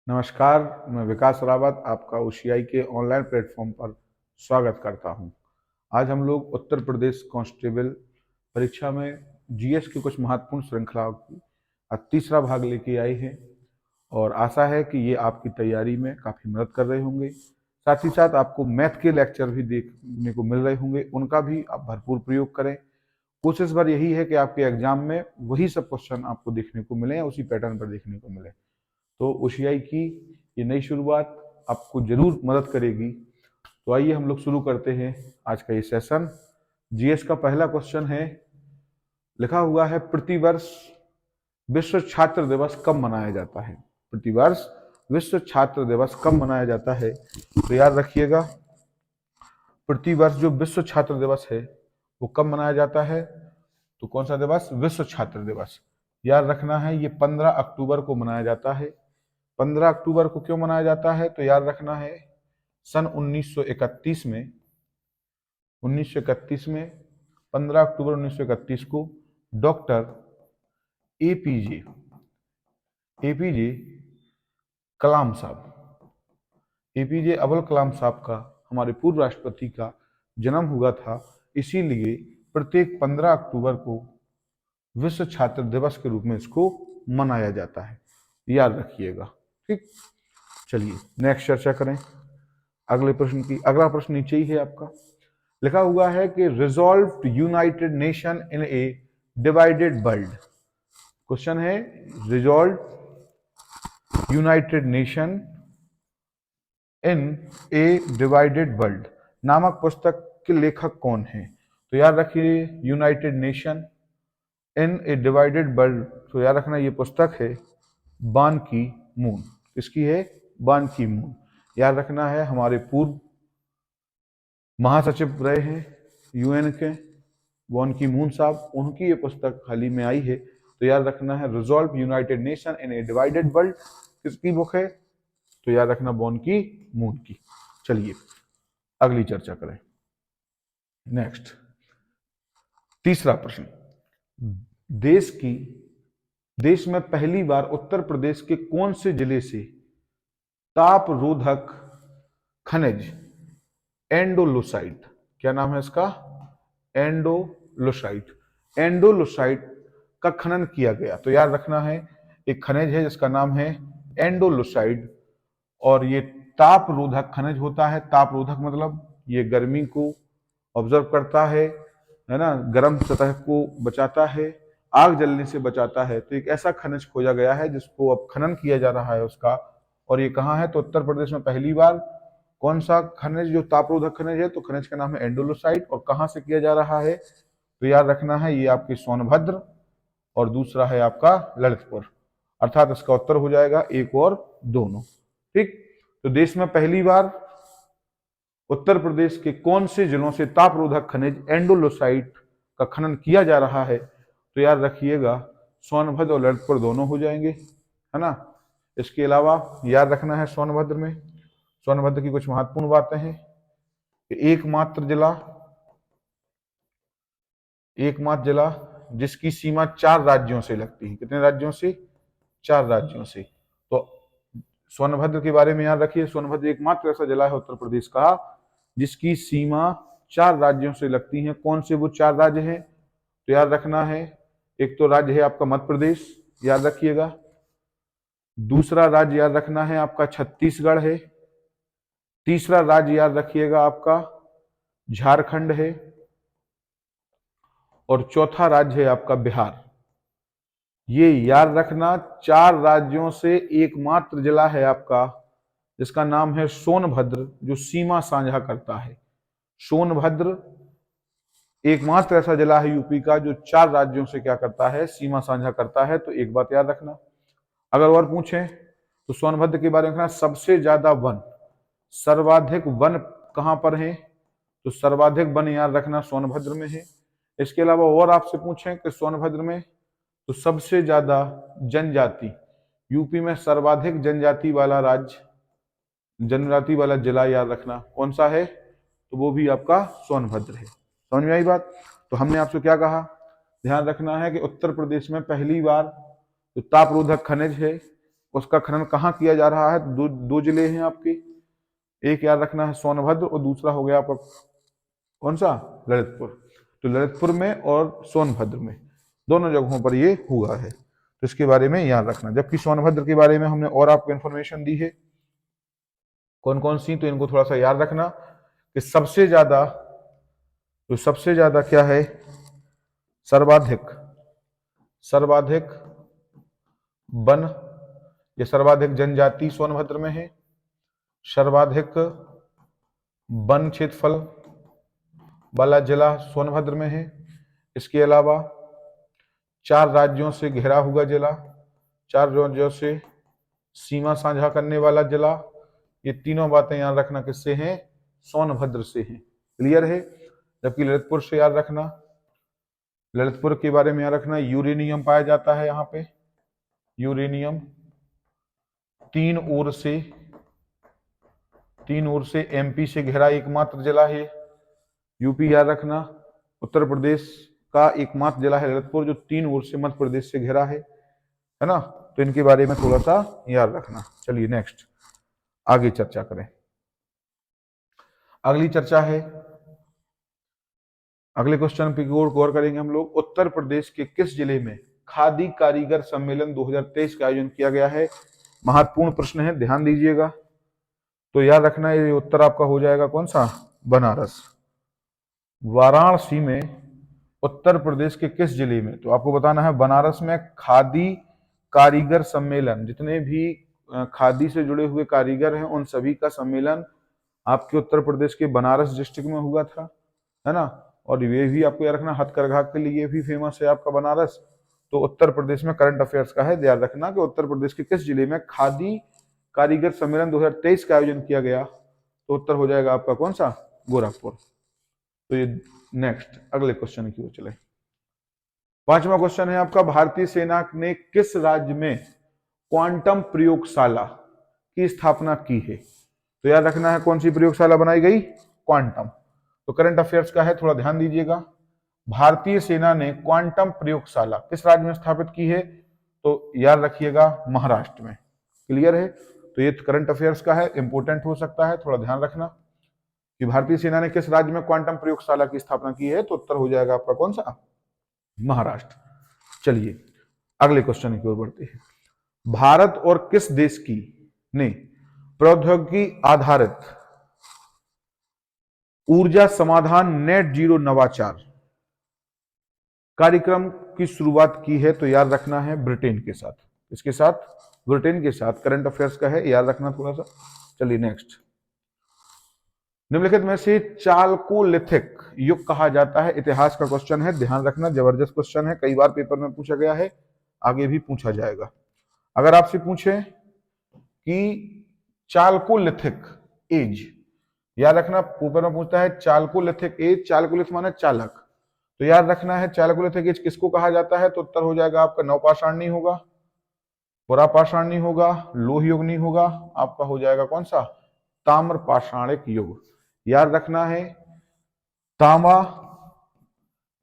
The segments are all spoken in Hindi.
नमस्कार, मैं विकास रावत आपका ओशियाई के ऑनलाइन प्लेटफॉर्म पर स्वागत करता हूं। आज हम लोग उत्तर प्रदेश कांस्टेबल परीक्षा में जीएस की कुछ महत्वपूर्ण श्रृंखलाओं की तीसरा भाग लेके आए हैं और आशा है कि ये आपकी तैयारी में काफ़ी मदद कर रहे होंगे। साथ ही साथ आपको मैथ के लेक्चर भी देखने को मिल रहे होंगे, उनका भी आप भरपूर प्रयोग करें। कोशिश भर यही है कि आपके एग्जाम में वही सब क्वेश्चन आपको देखने को मिले या उसी पैटर्न पर देखने को मिले। तो ओशियाई की ये नई शुरुआत आपको जरूर मदद करेगी। तो आइए हम लोग शुरू करते हैं आज का ये सेशन। जीएस का पहला क्वेश्चन है, लिखा हुआ है प्रतिवर्ष विश्व छात्र दिवस कब मनाया जाता है। प्रतिवर्ष विश्व छात्र दिवस कब मनाया जाता है, तो याद रखिएगा प्रतिवर्ष जो विश्व छात्र दिवस है वो कब मनाया जाता है। तो कौन सा दिवस? विश्व छात्र दिवस। याद रखना है ये 15 अक्टूबर को मनाया जाता है। 15 अक्टूबर को क्यों मनाया जाता है, तो याद रखना है सन 1931 में 15 अक्टूबर 1931 को डॉक्टर एपीजे एपीजे कलाम साहब एपीजे अब्दुल कलाम साहब का, हमारे पूर्व राष्ट्रपति का जन्म हुआ था। इसीलिए प्रत्येक 15 अक्टूबर को विश्व छात्र दिवस के रूप में इसको मनाया जाता है। याद रखिएगा, ठीक। चलिए नेक्स्ट चर्चा करें अगले प्रश्न की। अगला प्रश्न नीचे ही है आपका, लिखा हुआ है कि resolve United Nation in a divided world. Question है resolve United Nation in a divided world नामक पुस्तक के लेखक कौन है। तो याद रखिए United Nation in a divided world, तो याद रखना ये पुस्तक है बान की मून। किसकी है? बान की मून। याद रखना है हमारे पूर्व महासचिव रहे हैं यूएन के बान की मून साहब, उनकी ये पुस्तक हाल ही में आई है। तो याद रखना है resolve United Nation in a divided world किसकी बुक है, तो याद रखना बान की मून की। चलिए अगली चर्चा करें। नेक्स्ट तीसरा प्रश्न, देश में पहली बार उत्तर प्रदेश के कौन से जिले से ताप रोधक खनिज एंडोलुसाइट, क्या नाम है इसका? एंडोलुसाइट का खनन किया गया। तो याद रखना है एक खनिज है जिसका नाम है एंडोलुसाइट और ये ताप रोधक खनिज होता है। ताप रोधक मतलब ये गर्मी को ऑब्जर्व करता है ना, गर्म सतह को बचाता है, आग जलने से बचाता है। तो एक ऐसा खनिज खोजा गया है जिसको अब खनन किया जा रहा है उसका, और ये कहाँ है? तो उत्तर प्रदेश में पहली बार। कौन सा खनिज जो तापरोधक खनिज है? तो खनिज का नाम है एंडोलुसाइट। और कहाँ से किया जा रहा है? तो याद रखना है ये आपकी सोनभद्र और दूसरा है आपका ललितपुर, अर्थात इसका उत्तर हो जाएगा एक और दोनों, ठीक। तो देश में पहली बार उत्तर प्रदेश के कौन से जिलों से तापरोधक खनिज एंडोलुसाइट का खनन किया जा रहा है, तो याद रखिएगा सोनभद्र और ललितपुर दोनों हो जाएंगे, है ना। इसके अलावा याद रखना है सोनभद्र की कुछ महत्वपूर्ण बातें हैं कि एकमात्र जिला जिसकी सीमा 4 राज्यों से लगती है। कितने राज्यों से? 4 राज्यों से। तो सोनभद्र के बारे में याद रखिए, सोनभद्र एकमात्र ऐसा जिला है उत्तर प्रदेश का जिसकी सीमा 4 राज्यों से लगती है। कौन से वो 4 राज्य हैं? तो याद रखना है एक तो राज्य है आपका मध्य प्रदेश, याद रखिएगा। दूसरा राज्य याद रखना है आपका छत्तीसगढ़ है। तीसरा राज्य याद रखिएगा आपका झारखंड है और चौथा राज्य है आपका बिहार। ये याद रखना 4 राज्यों से एकमात्र जिला है आपका जिसका नाम है सोनभद्र, जो सीमा साझा करता है। सोनभद्र एकमात्र ऐसा जिला है यूपी का जो 4 राज्यों से क्या करता है? सीमा साझा करता है। तो एक बात याद रखना। अगर और पूछें तो सोनभद्र के बारे में रखना सबसे ज्यादा वन, सर्वाधिक वन कहां पर है? तो सर्वाधिक वन याद रखना सोनभद्र में है। इसके अलावा और आपसे पूछें कि सोनभद्र में तो सबसे ज्यादा जनजाति, यूपी में सर्वाधिक जनजाति वाला जिला याद रखना कौन सा है? तो वो भी आपका सोनभद्र है। समझ में आई बात? तो हमने आपसे क्या कहा? ध्यान रखना है कि उत्तर प्रदेश में पहली बार जो तापरोधक खनिज है उसका खनन कहाँ किया जा रहा है? दो जिले हैं आपके, एक याद रखना है सोनभद्र और दूसरा हो गया आपका कौन सा? ललितपुर। तो ललितपुर में और सोनभद्र में, दोनों जगहों पर ये हुआ है, तो इसके बारे में याद रखना। जबकि सोनभद्र के बारे में हमने और आपको इन्फॉर्मेशन दी है, कौन कौन सी, तो इनको थोड़ा सा याद रखना कि सबसे ज्यादा क्या है? सर्वाधिक वन, ये सर्वाधिक जनजाति सोनभद्र में है, सर्वाधिक वन क्षेत्रफल वाला जिला सोनभद्र में है। इसके अलावा 4 राज्यों से घिरा हुआ जिला, 4 राज्यों से सीमा साझा करने वाला जिला, ये तीनों बातें याद रखना किससे हैं? सोनभद्र से हैं। क्लियर है? जबकि ललितपुर से याद रखना, ललितपुर के बारे में याद रखना, यूरेनियम पाया जाता है यहाँ पे, यूरेनियम। 3 ओर से एमपी से घिरा एकमात्र जिला है यूपी, याद रखना। उत्तर प्रदेश का एकमात्र जिला है ललितपुर जो 3 ओर से मध्य प्रदेश से घिरा है ना। तो इनके बारे में थोड़ा सा याद रखना। चलिए नेक्स्ट आगे चर्चा करें। अगली चर्चा है, अगले क्वेश्चन पे गौर करेंगे हम लोग। उत्तर प्रदेश के किस जिले में खादी कारीगर सम्मेलन 2023 का आयोजन किया गया है? महत्वपूर्ण प्रश्न है, ध्यान दीजिएगा। तो याद रखना ये उत्तर आपका हो जाएगा कौन सा? बनारस। वाराणसी में उत्तर प्रदेश के किस जिले में? तो आपको बताना है बनारस में खादी कारीगर सम्मेलन, जितने भी खादी से जुड़े हुए कारीगर हैं उन सभी का सम्मेलन आपके उत्तर प्रदेश के बनारस डिस्ट्रिक्ट में हुआ था, है ना। और ये भी आपको याद रखना हथकरघा के लिए भी फेमस है आपका बनारस। तो उत्तर प्रदेश में करंट अफेयर्स का है, ध्यान रखना कि उत्तर प्रदेश के किस जिले में खादी कारीगर सम्मेलन 2023 का आयोजन किया गया? तो उत्तर हो जाएगा आपका कौन सा? गोरखपुर। तो ये नेक्स्ट अगले क्वेश्चन की ओर चले। 5वां क्वेश्चन है आपका, भारतीय सेना ने किस राज्य में क्वांटम प्रयोगशाला की स्थापना की है? तो याद रखना है कौन सी प्रयोगशाला बनाई गई? क्वांटम। तो करंट अफेयर्स का है, थोड़ा ध्यान दीजिएगा। भारतीय सेना ने क्वांटम प्रयोगशाला किस राज्य में स्थापित की है? तो याद रखिएगा महाराष्ट्र में। क्लियर है? तो ये करंट अफेयर्स का है, इंपोर्टेंट हो सकता है, थोड़ा ध्यान रखना कि भारतीय सेना ने किस राज्य में क्वांटम प्रयोगशाला की स्थापना की है। तो उत्तर हो जाएगा आपका कौन सा? महाराष्ट्र। चलिए अगले क्वेश्चन की ओर बढ़ते हैं। भारत और किस देश की ने प्रौद्योगिकी आधारित ऊर्जा समाधान नेट जीरो नवाचार कार्यक्रम की शुरुआत की है? तो याद रखना है ब्रिटेन के साथ। इसके साथ? ब्रिटेन के साथ। करंट अफेयर्स का है, याद रखना थोड़ा सा। चलिए नेक्स्ट, निम्नलिखित में से चालकोलिथिक युग कहा जाता है? इतिहास का क्वेश्चन है, ध्यान रखना, जबरदस्त क्वेश्चन है, कई बार पेपर में पूछा गया है, आगे भी पूछा जाएगा। अगर आपसे पूछे कि चालकोलिथिक एज, याद रखना पेपर में पूछता है चालकोलिथिक एज, चालकोलिथ माने चालक, तो याद रखना है चालकोलिथिक एज किसको कहा जाता है? तो उत्तर हो जाएगा आपका नवपाषाण नहीं होगा, पुरापाषाण नहीं होगा, लोह युग नहीं होगा, आपका हो जाएगा कौन सा? ताम्र पाषाणिक युग। याद रखना है तांबा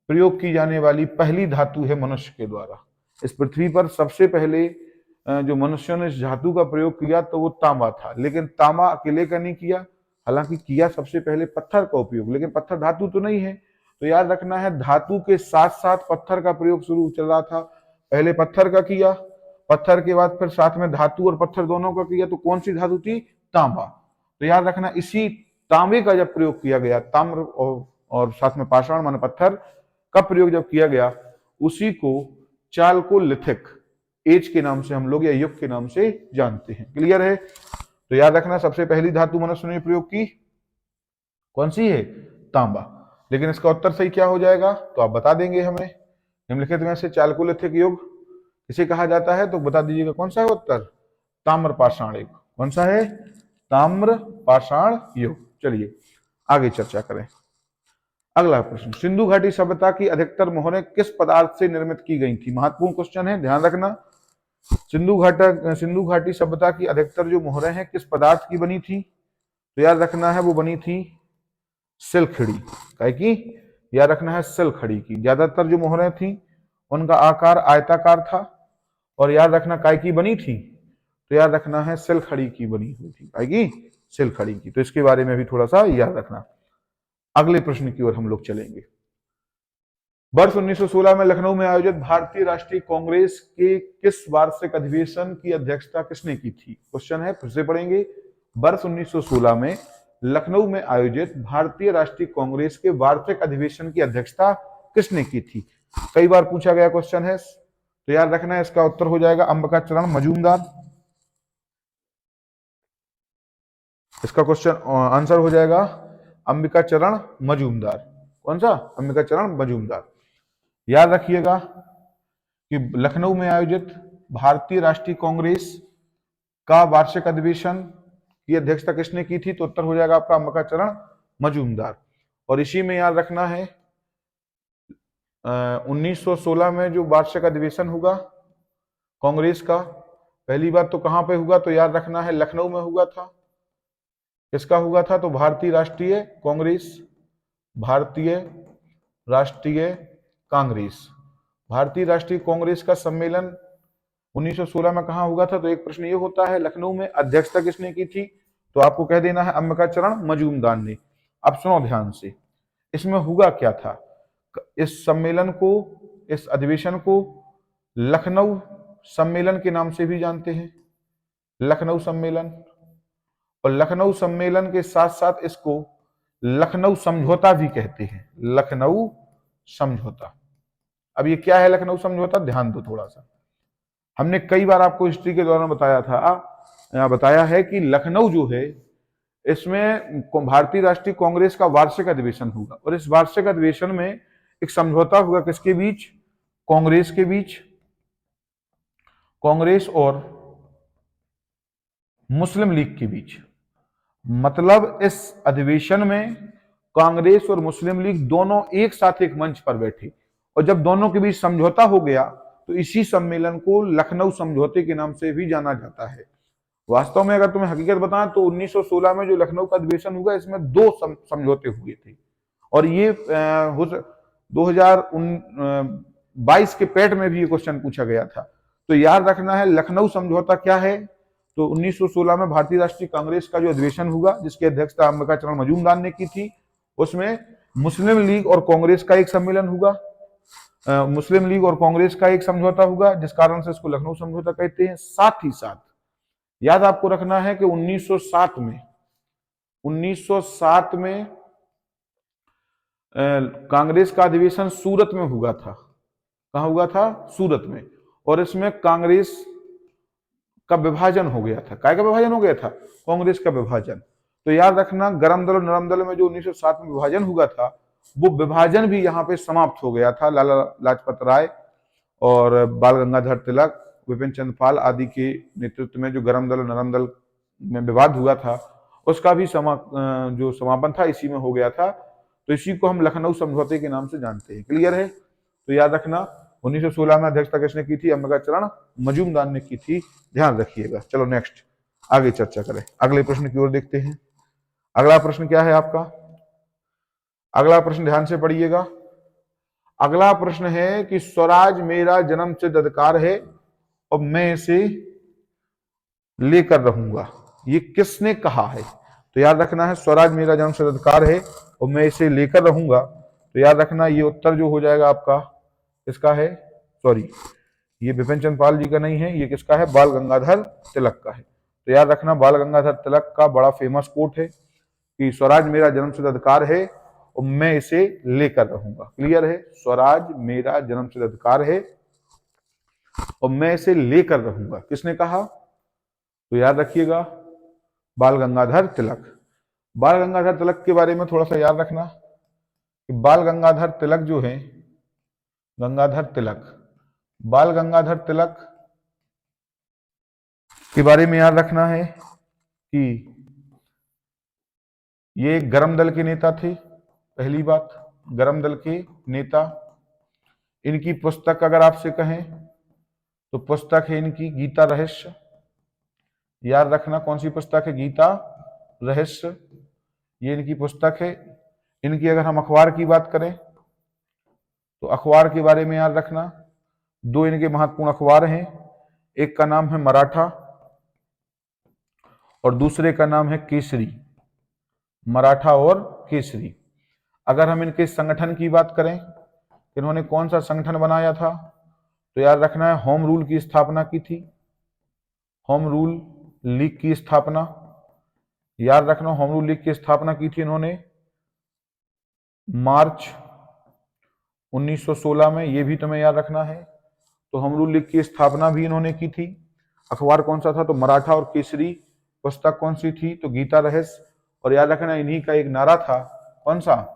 प्रयोग की जाने वाली पहली धातु है मनुष्य के द्वारा। इस पृथ्वी पर सबसे पहले जो मनुष्यों ने इस धातु का प्रयोग किया तो वो तांबा था, लेकिन तांबा अकेले का नहीं किया, हालांकि किया सबसे पहले पत्थर का उपयोग, लेकिन पत्थर धातु तो नहीं है। तो याद रखना है धातु के साथ साथ पत्थर का प्रयोग शुरू चल रहा था। पहले पत्थर का किया, पत्थर के बाद फिर साथ में धातु और पत्थर दोनों का किया, तो कौन सी धातु थी? तांबा। तो याद रखना इसी तांबे का जब प्रयोग किया गया, ताम्र और साथ में पाषाण माने पत्थर का प्रयोग जब किया गया, उसी को चालकोलिथिक एज के नाम से हम लोग या युग के नाम से जानते हैं। क्लियर है? तो याद रखना सबसे पहली धातु मनुष्य ने प्रयोग की कौन सी है? तांबा। लेकिन इसका उत्तर सही क्या हो जाएगा? तो आप बता देंगे हमें। निम्नलिखित में से चालकोलिथिक युग किसे कहा जाता है? तो बता दीजिएगा कौन सा है उत्तर? ताम्र पाषाण युग। कौन सा है? ताम्र पाषाण युग। चलिए आगे चर्चा करें। अगला प्रश्न, सिंधु घाटी सभ्यता की अधिकतर मोहरें किस पदार्थ से निर्मित की गई थी? महत्वपूर्ण क्वेश्चन है, ध्यान रखना। सिंधु घाटी सभ्यता की अधिकतर जो मोहरें हैं किस पदार्थ की बनी थी? तो याद रखना है वो बनी थी सिलखड़ी। काय की? याद रखना है सिलखड़ी की। ज्यादातर जो मोहरें थी उनका आकार आयताकार था, और याद रखना काय की बनी थी? तो याद रखना है सेल खड़ी की बनी हुई थी, आएगी सेल खड़ी की। तो इसके बारे में भी थोड़ा सा याद रखना। अगले प्रश्न की ओर हम लोग चलेंगे। वर्ष 1916 में लखनऊ में आयोजित भारतीय राष्ट्रीय कांग्रेस के किस वार्षिक अधिवेशन की अध्यक्षता किसने की थी? क्वेश्चन है, फिर से पढ़ेंगे। वर्ष 1916 में लखनऊ में आयोजित भारतीय राष्ट्रीय कांग्रेस के वार्षिक अधिवेशन की अध्यक्षता किसने की थी? कई बार पूछा गया क्वेश्चन है, तो याद रखना है इसका उत्तर हो जाएगा अंबिका चरण मजूमदार। इसका क्वेश्चन आंसर हो जाएगा अंबिका चरण मजूमदार। कौन सा? अंबिका चरण मजूमदार। याद रखिएगा कि लखनऊ में आयोजित भारतीय राष्ट्रीय कांग्रेस का वार्षिक अधिवेशन की अध्यक्षता किसने की थी? तो उत्तर हो जाएगा आपका अंबिका चरण मजूमदार। और इसी में याद रखना है 1916 में जो वार्षिक अधिवेशन होगा कांग्रेस का, पहली बात तो कहां पे हुआ? तो याद रखना है लखनऊ में हुआ था। किसका हुआ था? तो भारतीय राष्ट्रीय कांग्रेस, भारतीय राष्ट्रीय कांग्रेस, भारतीय राष्ट्रीय कांग्रेस का सम्मेलन 1916 में कहां हुआ था? तो एक प्रश्न ये होता है लखनऊ में, अध्यक्षता किसने की थी? तो आपको कह देना है अंबिका चरण मजूमदार ने। अब सुनो ध्यान से, इसमें हुआ क्या था? इस सम्मेलन को, इस अधिवेशन को लखनऊ सम्मेलन के नाम से भी जानते हैं, लखनऊ सम्मेलन। और लखनऊ सम्मेलन के साथ साथ इसको लखनऊ समझौता भी कहते हैं, लखनऊ समझौता। अब ये क्या है लखनऊ समझौता? ध्यान दो थोड़ा सा। हमने कई बार आपको हिस्ट्री के दौरान बताया है कि लखनऊ जो है, इसमें भारतीय राष्ट्रीय कांग्रेस का वार्षिक अधिवेशन होगा, और इस वार्षिक अधिवेशन में एक समझौता हुआ किसके बीच? कांग्रेस के बीच, कांग्रेस और मुस्लिम लीग के बीच। मतलब इस अधिवेशन में कांग्रेस और मुस्लिम लीग दोनों एक साथ एक मंच पर बैठे, और जब दोनों के बीच समझौता हो गया तो इसी सम्मेलन को लखनऊ समझौते के नाम से भी जाना जाता है। वास्तव में अगर तुम्हें हकीकत बताएं तो 1916 में जो लखनऊ का अधिवेशन हुआ, इसमें दो समझौते हुए थे, और ये 2022 के पेट में भी ये क्वेश्चन पूछा गया था। तो याद रखना है लखनऊ समझौता क्या है? तो 1916 में भारतीय राष्ट्रीय कांग्रेस का जो अधिवेशन हुआ, जिसकी अध्यक्षता अंबिका चरण मजूमदार ने की थी, उसमें मुस्लिम लीग और कांग्रेस का एक सम्मेलन हुआ, मुस्लिम लीग और कांग्रेस का एक समझौता हुआ, जिस कारण से इसको लखनऊ समझौता कहते हैं। साथ ही साथ याद आपको रखना है कि 1907 में कांग्रेस का अधिवेशन सूरत में हुआ था। कहां हुआ था? सूरत में। और इसमें कांग्रेस का विभाजन हो गया था। काय का विभाजन हो गया था? कांग्रेस का विभाजन। तो याद रखना गरम दल और नरम दल में जो 1907 में विभाजन हुआ था, वो विभाजन भी यहाँ पे समाप्त हो गया था। लाला लाजपत राय और बाल गंगाधर तिलक, विपिन चंद्र पाल आदि के नेतृत्व में जो गरम दल और नरम दल में विवाद हुआ था, उसका भी जो समापन था इसी में हो गया था। तो इसी को हम लखनऊ समझौते के नाम से जानते हैं। क्लियर है? तो याद रखना 1916 में अध्यक्षता किसने की थी? अंबिका चरण मजूमदार ने की थी। ध्यान रखिएगा। चलो नेक्स्ट आगे चर्चा करें, अगले प्रश्न की ओर देखते हैं। अगला प्रश्न क्या है आपका? अगला प्रश्न ध्यान से पढ़िएगा। अगला प्रश्न है कि स्वराज मेरा जन्मसिद्ध अधिकार है और मैं इसे लेकर रहूंगा, ये किसने कहा है? तो याद रखना है स्वराज मेरा जन्मसिद्ध अधिकार है और मैं इसे लेकर रहूंगा। तो याद रखना ये उत्तर जो हो जाएगा आपका, किसका है? सॉरी, ये विपिन चंद्र पाल जी का नहीं है, ये किसका है? बाल गंगाधर तिलक का है। तो याद रखना बाल गंगाधर तिलक का बड़ा फेमस कोट है कि स्वराज मेरा जन्मसिद्ध अधिकार है और मैं इसे लेकर रहूंगा। क्लियर है? स्वराज मेरा जन्मसिद्ध अधिकार है और मैं इसे लेकर रहूंगा, किसने कहा? तो याद रखिएगा बाल गंगाधर तिलक। बाल गंगाधर तिलक के बारे में थोड़ा सा याद रखना कि बाल गंगाधर तिलक जो है, गंगाधर तिलक, बाल गंगाधर तिलक के बारे में याद रखना है कि ये गरम दल के नेता थे। पहली बात, गरम दल के नेता। इनकी पुस्तक अगर आपसे कहें तो पुस्तक है इनकी गीता रहस्य। याद रखना कौन सी पुस्तक है? गीता रहस्य, ये इनकी पुस्तक है। इनकी अगर हम अखबार की बात करें तो अखबार के बारे में याद रखना, दो इनके महत्वपूर्ण अखबार हैं। एक का नाम है मराठा और दूसरे का नाम है केसरी, मराठा और केसरी। अगर हम इनके संगठन की बात करें, इन्होंने कौन सा संगठन बनाया था, तो याद रखना है होम रूल की स्थापना की थी, होम रूल लीग की स्थापना, याद रखना होम रूल लीग की स्थापना की थी इन्होंने मार्च 1916 में, ये भी तुम्हें याद रखना है। तो होम रूल लीग की स्थापना भी इन्होंने की थी। अखबार कौन सा था, तो मराठा और केसरी। पुस्तक कौन सी थी, तो गीता रहस्य। और याद रखना इन्हीं का एक नारा था, कौन सा,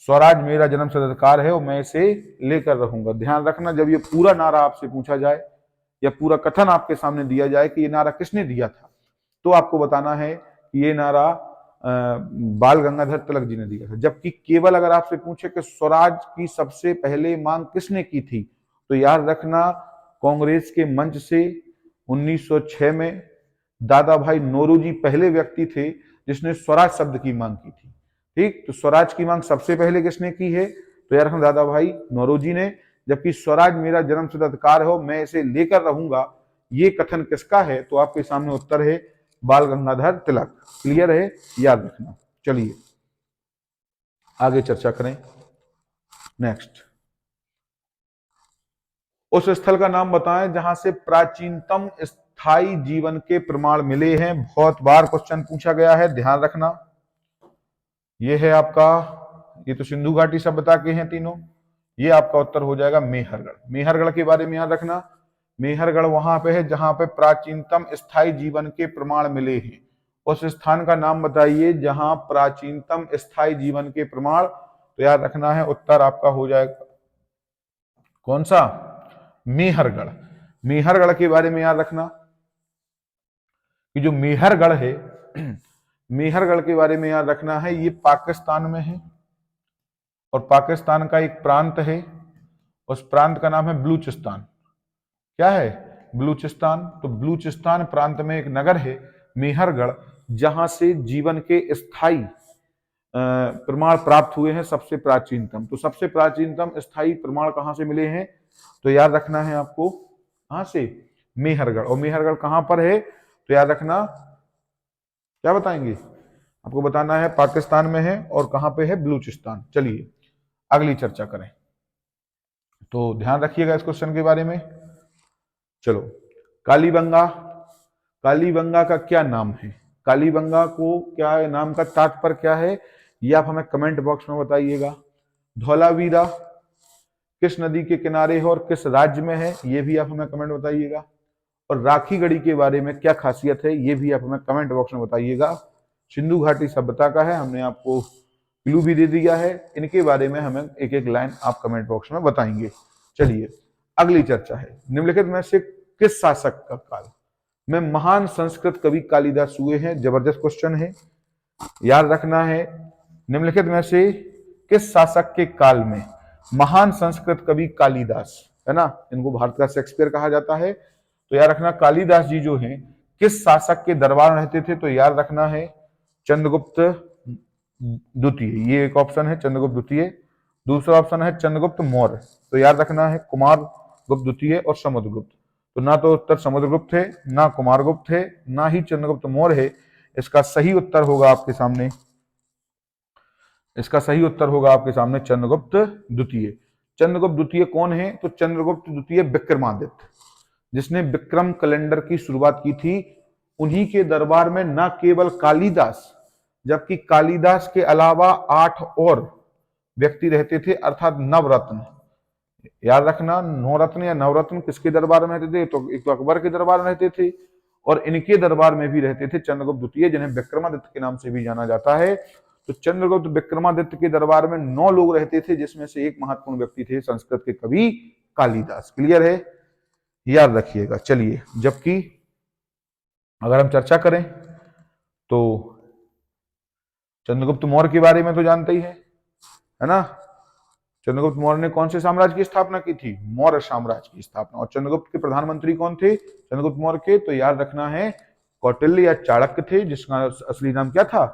स्वराज मेरा जन्मसिद्ध अधिकार है और मैं इसे लेकर रहूंगा। ध्यान रखना जब ये पूरा नारा आपसे पूछा जाए या पूरा कथन आपके सामने दिया जाए कि ये नारा किसने दिया था, तो आपको बताना है कि ये नारा बाल गंगाधर तिलक जी ने दिया था। जबकि केवल अगर आपसे पूछे कि स्वराज की सबसे पहले मांग किसने की थी, तो याद रखना कांग्रेस के मंच से 1906 में दादा भाई नौरोजी पहले व्यक्ति थे जिसने स्वराज शब्द की मांग की थी। ठीक, तो स्वराज की मांग सबसे पहले किसने की है, तो यार रखना दादा भाई नौरोजी ने। जबकि स्वराज मेरा जन्मसिद्ध अधिकार हो, मैं इसे लेकर रहूंगा, ये कथन किसका है, तो आपके सामने उत्तर है बाल गंगाधर तिलक। क्लियर है, याद रखना। चलिए आगे चर्चा करें। नेक्स्ट, उस स्थल का नाम बताएं जहां से प्राचीनतम स्थायी जीवन के प्रमाण मिले हैं। बहुत बार क्वेश्चन पूछा गया है, ध्यान रखना। ये है आपका, ये तो सिंधु घाटी सभ्यता के हैं तीनों। ये आपका उत्तर हो जाएगा मेहरगढ़। मेहरगढ़ के बारे में याद रखना, मेहरगढ़ वहां पे है जहां पे प्राचीनतम स्थायी जीवन के प्रमाण मिले हैं। उस स्थान का नाम बताइए जहां प्राचीनतम स्थायी जीवन के प्रमाण, तो याद रखना है उत्तर आपका हो जाएगा कौन सा, मेहरगढ़। मेहरगढ़ के बारे में याद रखना कि जो मेहरगढ़ है, मेहरगढ़ के बारे में याद रखना है ये पाकिस्तान में है और पाकिस्तान का एक प्रांत है, उस प्रांत का नाम है बलूचिस्तान। क्या है, बलूचिस्तान। तो बलूचिस्तान प्रांत में एक नगर है मेहरगढ़ जहां से जीवन के स्थायी प्रमाण प्राप्त हुए हैं, सबसे प्राचीनतम। तो सबसे प्राचीनतम स्थायी प्रमाण कहां से मिले हैं, तो याद रखना है आपको कहां से, मेहरगढ़। और मेहरगढ़ कहां पर है, तो याद रखना, क्या बताएंगे आपको, बताना है पाकिस्तान में है और कहां पे है, बलूचिस्तान। चलिए अगली चर्चा करें, तो ध्यान रखिएगा इस क्वेश्चन के बारे में। चलो, कालीबंगा, कालीबंगा का क्या नाम है, कालीबंगा को क्या है, नाम का तात्पर्य क्या है, ये आप हमें कमेंट बॉक्स में बताइएगा। धौलावीरा किस नदी के किनारे है और किस राज्य में है, ये भी आप हमें कमेंट बताइएगा। और राखीगढ़ी के बारे में क्या खासियत है, ये भी आप हमें कमेंट बॉक्स में बताइएगा। सिंधु घाटी सभ्यता का है, हमने आपको क्लू भी दे दिया है, इनके बारे में हमें एक एक लाइन आप कमेंट बॉक्स में बताएंगे। चलिए अगली चर्चा है, निम्नलिखित में से किस शासक का काल में महान संस्कृत कवि कालिदास हुए हैं। जबरदस्त क्वेश्चन है, याद रखना है निम्नलिखित में से किस शासक के काल में महान संस्कृत कवि कालिदास, है ना, इनको भारत का शेक्सपियर कहा जाता है। तो याद रखना कालिदास जी जो हैं किस शासक के दरबार में रहते थे, तो याद रखना है चंद्रगुप्त द्वितीय, ये एक ऑप्शन है चंद्रगुप्त द्वितीय। दूसरा ऑप्शन है चंद्रगुप्त मौर्य, तो याद रखना है कुमार गुप्त द्वितीय और समुद्रगुप्त। तो ना तो उत्तर समुद्रगुप्त है, ना कुमारगुप्त है, ना ही चंद्रगुप्त मौर्य है। इसका सही उत्तर होगा आपके सामने, इसका सही उत्तर होगा आपके सामने चंद्रगुप्त द्वितीय। चंद्रगुप्त द्वितीय कौन है, तो चंद्रगुप्त द्वितीय विक्रमादित्य, जिसने विक्रम कैलेंडर की शुरुआत की थी, उन्हीं के दरबार में न केवल कालिदास, जबकि कालिदास के अलावा 8 और व्यक्ति रहते थे, अर्थात नवरत्न। याद रखना नवरत्न या नवरत्न किसके दरबार में रहते थे, तो एक तो अकबर के दरबार में रहते थे और इनके दरबार में भी रहते थे चंद्रगुप्त द्वितीय, जिन्हें विक्रमादित्य के नाम से भी जाना जाता है। तो चंद्रगुप्त विक्रमादित्य के दरबार में 9 लोग रहते थे, जिसमें से एक महत्वपूर्ण व्यक्ति थे संस्कृत के कवि कालिदास। क्लियर है, याद रखिएगा। चलिए, जबकि अगर हम चर्चा करें तो चंद्रगुप्त मौर्य के बारे में तो जानते ही है ना। चंद्रगुप्त मौर्य ने कौन से साम्राज्य की स्थापना की थी, मौर्य साम्राज्य की स्थापना। और चंद्रगुप्त के प्रधानमंत्री कौन थे चंद्रगुप्त मौर्य के, तो याद रखना है कौटिल्य या चाणक्य थे, जिसका असली नाम क्या था,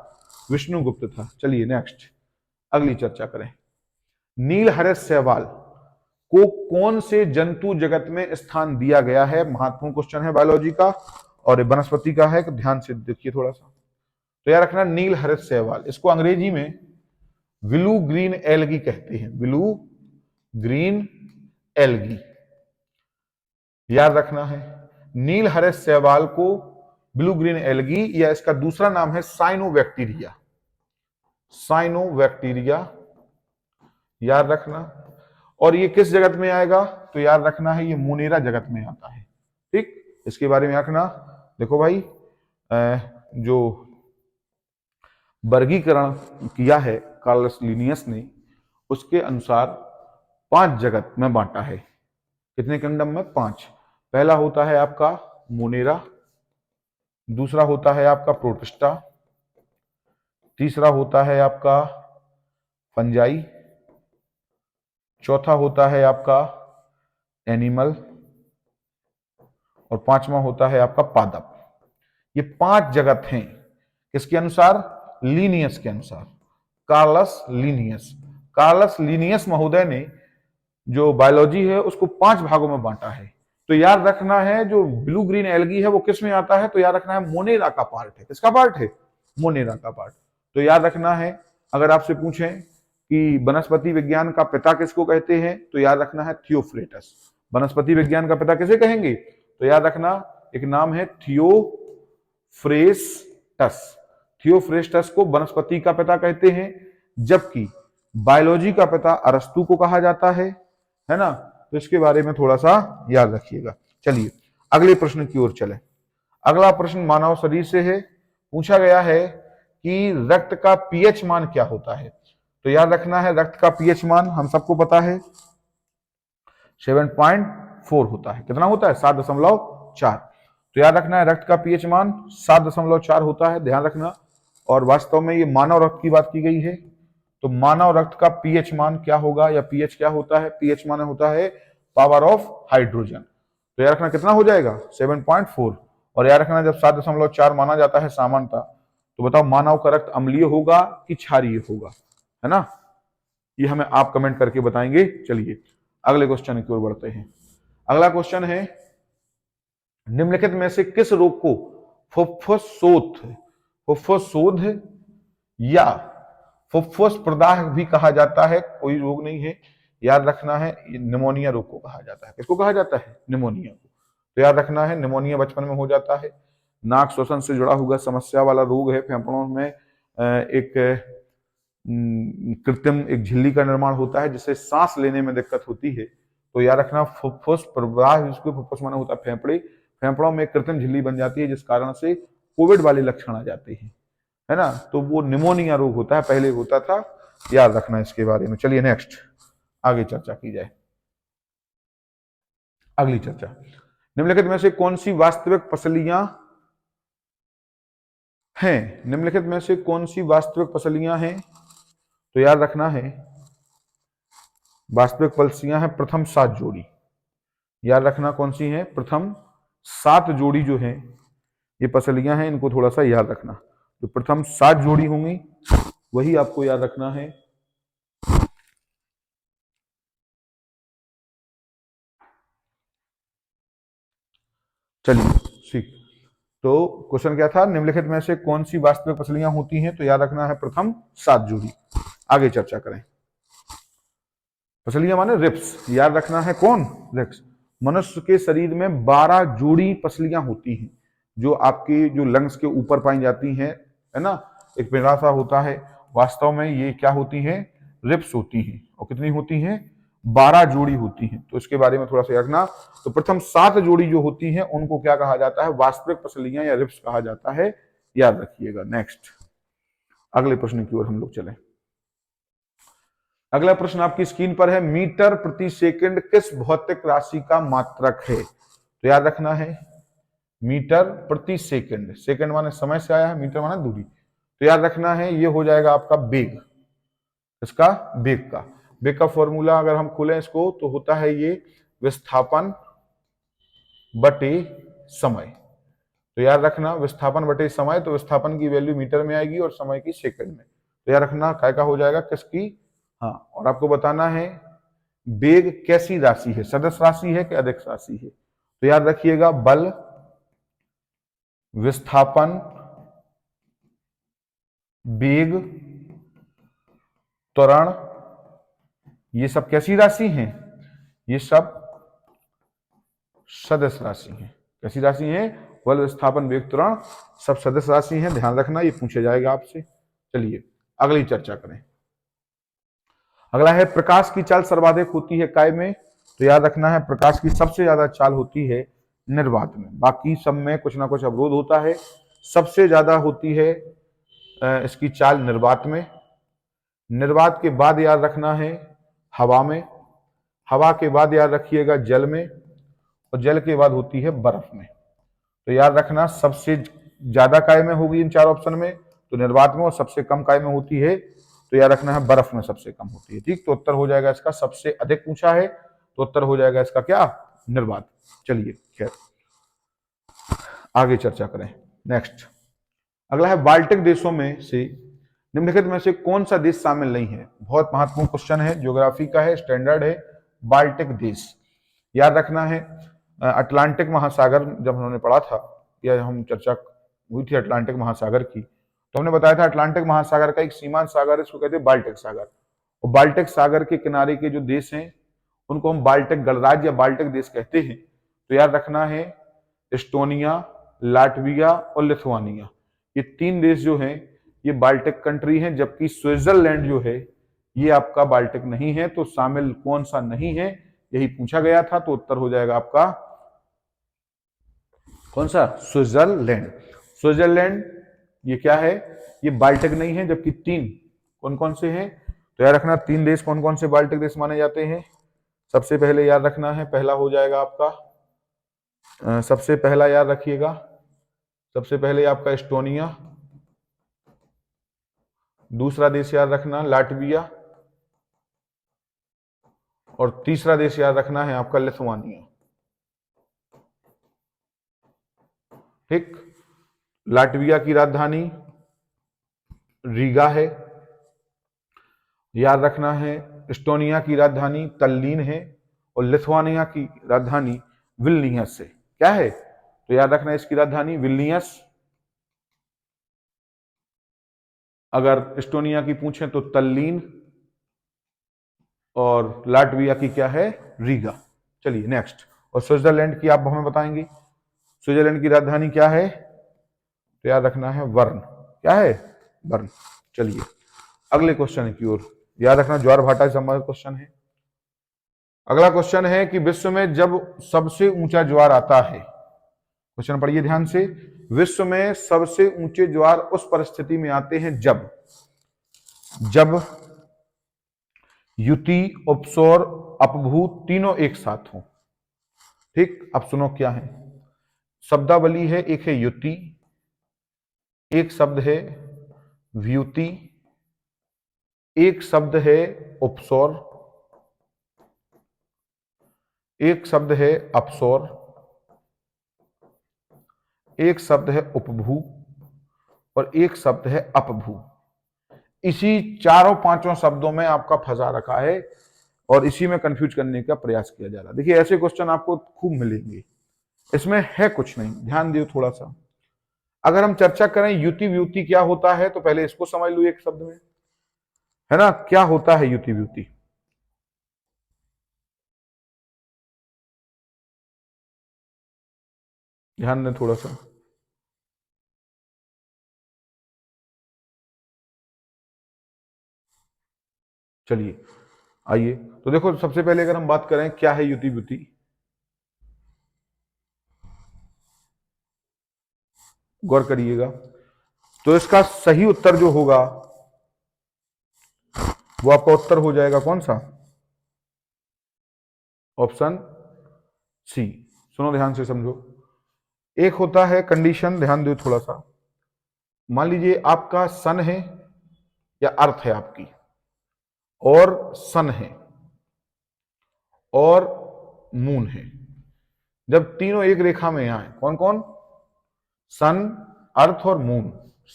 विष्णुगुप्त था। चलिए नेक्स्ट अगली चर्चा करें। नीलहर्ष शैवाल को कौन से जंतु जगत में स्थान दिया गया है, महत्वपूर्ण क्वेश्चन है बायोलॉजी का। और वनस्पति का है, ध्यान से देखिए थोड़ा सा। तो याद रखना नील हरित शैवाल, इसको अंग्रेजी में ब्लू ग्रीन एल्गी कहते हैं, ब्लू ग्रीन एल्गी। याद रखना है नील हरित शैवाल को ब्लू ग्रीन एल्गी, या इसका दूसरा नाम है साइनोबैक्टीरिया, साइनोबैक्टीरिया। याद रखना। और ये किस जगत में आएगा, तो याद रखना है ये मोनेरा जगत में आता है। ठीक, इसके बारे में रखना। देखो भाई, जो वर्गीकरण किया है कार्लस लिनियस ने, उसके अनुसार 5 जगत में बांटा है। कितने किंगडम में? 5। पहला होता है आपका मोनेरा, दूसरा होता है आपका प्रोटिस्टा, तीसरा होता है आपका फंजाई, चौथा होता है आपका एनिमल, और 5वां होता है आपका पादप। ये 5 जगत हैं किसके अनुसार? लीनियस के अनुसार, कार्लस लीनियस। कार्लस लीनियस महोदय ने जो बायोलॉजी है उसको 5 भागों में बांटा है। तो याद रखना है जो ब्लू ग्रीन एल्गी है वो किस में आता है, तो याद रखना है मोनेरा का पार्ट है। किसका पार्ट है? मोनेरा का पार्ट। तो याद रखना है, अगर आपसे पूछें कि वनस्पति विज्ञान का पिता किसको कहते हैं, तो याद रखना है थियोफ्रेटस। वनस्पति विज्ञान का पिता किसे कहेंगे? तो याद रखना एक नाम है थियोफ्रेस्टस। थियोफ्रेस्टस को वनस्पति का पिता कहते हैं, जबकि बायोलॉजी का पिता अरस्तु को कहा जाता है ना। तो इसके बारे में थोड़ा सा याद रखिएगा। चलिए अगले प्रश्न की ओर चलें। अगला प्रश्न मानव शरीर से है। पूछा गया है कि रक्त का पीएच मान क्या होता है। तो याद रखना है रक्त का पीएच मान हम सबको पता है 7.4 होता है। कितना होता है? 7.4। तो याद रखना है रक्त का पीएच मान 7.4 होता है, ध्यान रखना। और वास्तव में ये मानव रक्त की बात की गई है, तो मानव रक्त का पीएच मान क्या होगा, या पीएच क्या होता है? पीएच मान होता है पावर ऑफ हाइड्रोजन। तो याद रखना कितना हो जाएगा? 7.4। और याद रखना जब 7.4 माना जाता है सामान्यता, तो बताओ मानव का रक्त अम्लीय होगा कि क्षारीय होगा, है ना? ये हमें आप कमेंट करके बताएंगे। चलिए अगले क्वेश्चन की ओर बढ़ते हैं। अगला क्वेश्चन है, निम्नलिखित में से किस रोग को फुफ्फुसशोथ या फुफ्फुस प्रदाह भी कहा जाता है? कोई रोग नहीं है, याद रखना है निमोनिया रोग को कहा जाता है। किसको कहा जाता है? निमोनिया को। तो याद रखना है निमोनिया बचपन में हो जाता है। नाक श्वसन से जुड़ा हुआ समस्या वाला रोग है। फेफड़ों में एक कृत्रिम एक झिल्ली का निर्माण होता है जिससे सांस लेने में दिक्कत होती है। तो याद रखना फुफ्फुस प्रदाह, जिसको फुफ्फुस माना होता है फेफड़े, फेफड़ों में कृत्रिम झिल्ली बन जाती है जिस कारण से कोविड वाले लक्षण आ जाते हैं, है ना। तो वो निमोनिया रोग होता है, पहले होता था, याद रखना इसके बारे में। चलिए नेक्स्ट आगे चर्चा की जाए। अगली चर्चा, निम्नलिखित में से कौन सी वास्तविक पसलियां हैं? निम्नलिखित में से कौन सी वास्तविक पसलियां हैं? तो याद रखना है वास्तविक पसलियां हैं प्रथम 7 जोड़ी। याद रखना कौन सी हैं? प्रथम 7 जोड़ी जो है ये पसलियां हैं, इनको थोड़ा सा याद रखना। जो प्रथम 7 जोड़ी होंगी वही आपको याद रखना है। चलिए ठीक, तो क्वेश्चन क्या था? निम्नलिखित में से कौन सी वास्तविक पसलियां होती हैं? तो याद रखना है प्रथम 7 जोड़ी। आगे चर्चा करें। पसलियां माने रिप्स, याद रखना है कौन? रिप्स। मनुष्य के शरीर में 12 जोड़ी पसलियां होती हैं जो आपके जो लंग्स के ऊपर पाई जाती हैं, है ना। एक पिंजरा सा होता है, वास्तव में ये क्या होती हैं? रिप्स होती हैं। और कितनी होती हैं? 12 जोड़ी होती हैं। तो इसके बारे में थोड़ा सा रखना। तो प्रथम 7 जोड़ी जो होती हैं उनको क्या कहा जाता है? वास्तविक पसलियां या रिप्स कहा जाता है, याद रखिएगा। नेक्स्ट अगले प्रश्न की ओर हम लोग चलें। अगला प्रश्न आपकी स्क्रीन पर है, मीटर प्रति सेकंड किस भौतिक राशि का मात्रक है? तो याद रखना है मीटर प्रति सेकंड, सेकंड माने समय से आया है, मीटर माने दूरी। तो याद रखना है ये हो जाएगा आपका वेग। इसका वेग का, वेग का फॉर्मूला अगर हम खोलें इसको तो होता है ये विस्थापन बटे समय। तो याद रखना विस्थापन बटे समय, तो विस्थापन की वैल्यू मीटर में आएगी और समय की सेकंड में। तो याद रखना काय का हो जाएगा? किसकी? हाँ, और आपको बताना है वेग कैसी राशि है, सदिश राशि है कि अदिश राशि है। तो याद रखिएगा बल विस्थापन, वेग, त्वरण, ये सब कैसी राशि हैं? ये सब सदिश राशि हैं। कैसी राशि हैं? बल, विस्थापन, वेग, त्वरण सब सदिश राशि हैं। ध्यान रखना, ये पूछा जाएगा आपसे। चलिए अगली चर्चा करें। अगला है प्रकाश की चाल सर्वाधिक होती है काय में? तो याद रखना है प्रकाश की सबसे ज्यादा चाल होती है निर्वात में। बाकी सब में कुछ ना कुछ अवरोध होता है, सबसे ज्यादा होती है इसकी चाल निर्वात में। निर्वात के बाद याद रखना है हवा में, हवा के बाद याद रखिएगा जल में, और जल के बाद होती है बर्फ में। तो याद रखना सबसे ज्यादा काय में होगी इन चार ऑप्शन में तो निर्वात में, और सबसे कम काय में होती है तो याद रखना है बर्फ में सबसे कम होती है। ठीक, तो उत्तर हो जाएगा इसका, सबसे अधिक पूछा है तो उत्तर हो जाएगा इसका क्या? निर्वात। चलिए खैर आगे चर्चा करें। नेक्स्ट अगला है बाल्टिक देशों में से निम्नलिखित में से कौन सा देश शामिल नहीं है? बहुत महत्वपूर्ण क्वेश्चन है, ज्योग्राफी का है, स्टैंडर्ड है। बाल्टिक देश याद रखना है अटलांटिक महासागर, जब हमने पढ़ा था या हम चर्चा हुई थी अटलांटिक महासागर की, तो हमने बताया था अटलांटिक महासागर का एक सीमांत सागर है, इसको कहते हैं बाल्टिक सागर। और बाल्टिक सागर के किनारे के जो देश हैं उनको हम बाल्टिक गणराज्य या बाल्टिक देश कहते हैं। तो याद रखना है एस्टोनिया, लाटविया और लिथुआनिया, ये तीन देश जो हैं ये बाल्टिक कंट्री हैं, जबकि स्विट्जरलैंड जो है ये आपका बाल्टिक नहीं है। तो शामिल कौन सा नहीं है यही पूछा गया था, तो उत्तर हो जाएगा आपका कौन सा? स्विट्जरलैंड। स्विट्जरलैंड ये क्या है? ये बाल्टिक नहीं है, जबकि तीन कौन कौन से हैं? तो याद रखना तीन देश कौन कौन से बाल्टिक देश माने जाते हैं। सबसे पहले याद रखना है, पहला हो जाएगा आपका सबसे पहला याद रखिएगा, सबसे पहले आपका एस्टोनिया, दूसरा देश याद रखना लाटविया, और तीसरा देश याद रखना है आपका लिथुआनिया। ठीक, लाटविया की राजधानी रीगा है, याद रखना है एस्टोनिया की राजधानी तल्लीन है, और लिथुआनिया की राजधानी विल्नियस है। क्या है? तो याद रखना इसकी राजधानी विल्नियस। अगर एस्टोनिया की पूछें तो तल्लीन, और लाटविया की क्या है? रीगा। चलिए नेक्स्ट, और स्विट्जरलैंड की आप हमें बताएंगे। स्विट्जरलैंड की राजधानी क्या है? तो याद रखना है वर्न। क्या है? वर्न। चलिए अगले क्वेश्चन की ओर, याद रखना ज्वार भाटा से संबंधित क्वेश्चन है। अगला क्वेश्चन है कि विश्व में जब सबसे ऊंचा ज्वार आता है, क्वेश्चन पढ़िए ध्यान से, विश्व में सबसे ऊंचे ज्वार उस परिस्थिति में आते हैं जब युति, उपसौर, अपभू तीनों एक साथ हो। ठीक, अब सुनो क्या है। शब्दावली है, एक है युति, एक शब्द है व्युति, एक शब्द है उपसौर, एक शब्द है अपसौर, एक शब्द है उपभू, और एक शब्द है अपभू। इसी चारों पांचों शब्दों में आपका फंसा रखा है और इसी में कंफ्यूज करने का प्रयास किया जा रहा है। देखिए ऐसे क्वेश्चन आपको खूब मिलेंगे, इसमें है कुछ नहीं, ध्यान दियो थोड़ा सा। अगर हम चर्चा करें युति व्युति क्या होता है, तो पहले इसको समझ लो एक शब्द में, है ना। क्या होता है युति व्युति? ध्यान दें थोड़ा सा। चलिए आइए, तो देखो सबसे पहले अगर हम बात करें क्या है युति व्युति, गौर करिएगा, तो इसका सही उत्तर जो होगा वो आपका उत्तर हो जाएगा कौन सा? Option C. सुनो ध्यान से समझो, एक होता है कंडीशन, ध्यान दो थोड़ा सा। मान लीजिए आपका सन है या अर्थ है आपकी, और सन है और मून है, जब तीनों एक रेखा में आए, कौन कौन? सन, अर्थ और मून।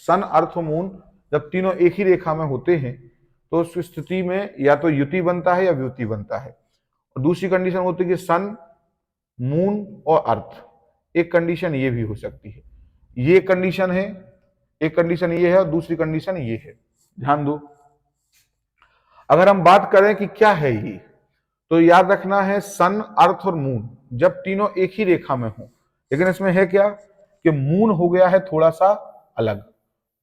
सन, अर्थ और मून जब तीनों एक ही रेखा में होते हैं तो उस स्थिति में या तो युति बनता है या व्युति बनता है। और दूसरी कंडीशन होती है कि सन, मून और अर्थ, एक कंडीशन ये भी हो सकती है। ये कंडीशन है, एक कंडीशन ये है और दूसरी कंडीशन ये है। ध्यान दो, अगर हम बात करें कि क्या है ये, तो याद रखना है सन, अर्थ और मून जब तीनों एक ही रेखा में हो, लेकिन इसमें है क्या कि मून हो गया है थोड़ा सा अलग,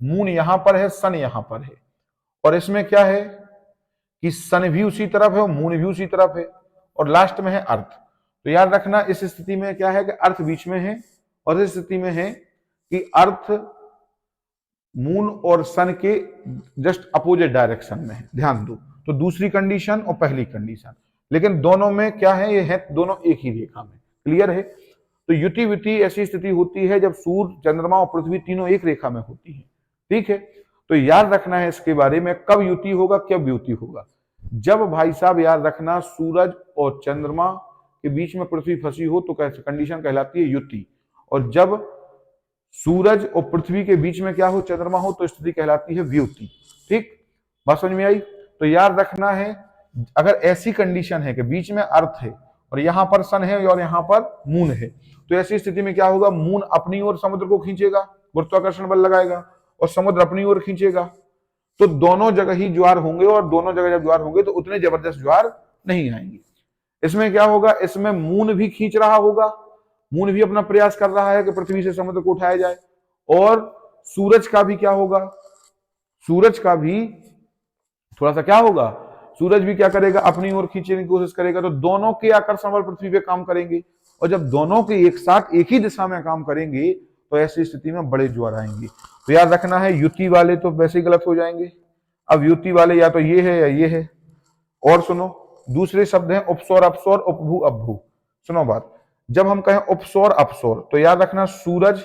मून यहां पर है, सन यहां पर है, और इसमें क्या है कि सन भी उसी तरफ है और मून भी उसी तरफ है, और लास्ट में है अर्थ। तो याद रखना इस स्थिति में क्या है कि अर्थ बीच में है, और इस स्थिति में है कि अर्थ मून और सन के जस्ट अपोजिट डायरेक्शन में है। ध्यान दो, तो दूसरी कंडीशन और पहली कंडीशन, लेकिन दोनों में क्या है, ये है दोनों एक ही रेखा में। क्लियर है? तो युति विति ऐसी स्थिति होती है जब सूर्य, चंद्रमा और पृथ्वी तीनों एक रेखा में होती है। ठीक है, तो याद रखना है इसके बारे में, कब युति होगा, कब युति होगा। जब भाई साहब याद रखना सूरज और चंद्रमा के बीच में पृथ्वी फंसी हो तो कैसे कंडीशन कहलाती है युति, और जब सूरज और पृथ्वी के बीच में क्या हो, चंद्रमा हो, तो स्थिति कहलाती है व्युति। ठीक, बात समझ में आई? तो याद रखना है अगर ऐसी कंडीशन है कि बीच में अर्थ है और यहां पर सन है और यहां पर मून है, तो ऐसी स्थिति में क्या होगा, मून अपनी ओर समुद्र को खींचेगा, गुरुत्वाकर्षण बल लगाएगा, और समुद्र अपनी ओर खींचेगा, तो दोनों जगह ही ज्वार होंगे, और दोनों जगह जब ज्वार होंगे तो उतने जबरदस्त ज्वार नहीं आएंगे। इसमें क्या होगा, इसमें मून भी खींच रहा होगा, मून भी अपना प्रयास कर रहा है कि पृथ्वी से समुद्र को उठाया जाए, और सूरज का भी क्या होगा, सूरज का भी थोड़ा सा क्या होगा, सूरज भी क्या करेगा, अपनी ओर खींचने की कोशिश करेगा, तो दोनों के आकर्षण बल पृथ्वी पे काम करेंगे, और जब दोनों के एक साथ एक ही दिशा में काम करेंगे तो ऐसी स्थिति में बड़े ज्वार आएंगे। तो याद रखना है युति वाले तो वैसे ही गलत हो जाएंगे, अब युति वाले या तो ये है या ये है। और सुनो, दूसरे शब्द हैं उपसौर, अपसौर, उपभू, अपभू। सुनो बात, जब हम कहें उपसौर अपसौर तो याद रखना सूरज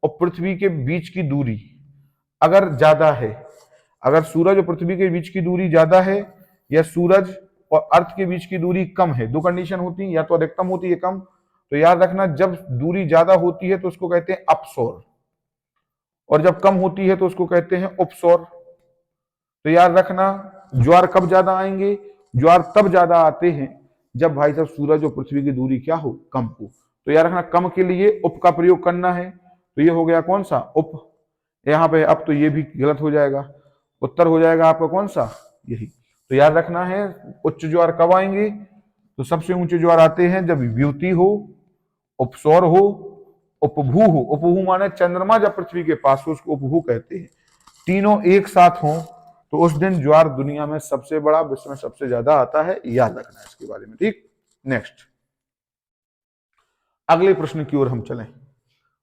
और पृथ्वी के बीच की दूरी अगर ज्यादा है, अगर सूरज और पृथ्वी के बीच की दूरी ज्यादा है या सूरज और अर्थ के बीच की दूरी कम है, दो कंडीशन होती है, या तो अधिकतम होती है कम, तो याद रखना जब दूरी ज्यादा होती है तो उसको कहते हैं अपसौर, और जब कम होती है तो उसको कहते हैं उपसौर। तो याद रखना ज्वार कब ज्यादा आएंगे, ज्वार तब ज्यादा आते हैं जब भाई साहब सूरज और पृथ्वी की दूरी क्या हो, कम हो। तो याद रखना कम के लिए उप का प्रयोग करना है, तो ये हो गया कौन सा, उप, यहाँ पे अब तो ये भी गलत हो जाएगा, उत्तर हो जाएगा आपका कौन सा, यही। तो याद रखना है उच्च ज्वार कब आएंगे, तो सबसे ऊंचे ज्वार आते हैं जब व्युति हो, उपसौर हो, उपभू हो। उपभू माने चंद्रमा जब पृथ्वी के पास हो उसको उपभू कहते हैं। तीनों एक साथ हो तो उस दिन ज्वार दुनिया में सबसे बड़ा, विश्व में सबसे ज्यादा आता है, याद रखना है इसके बारे में। ठीक, नेक्स्ट अगले प्रश्न की ओर हम चलें।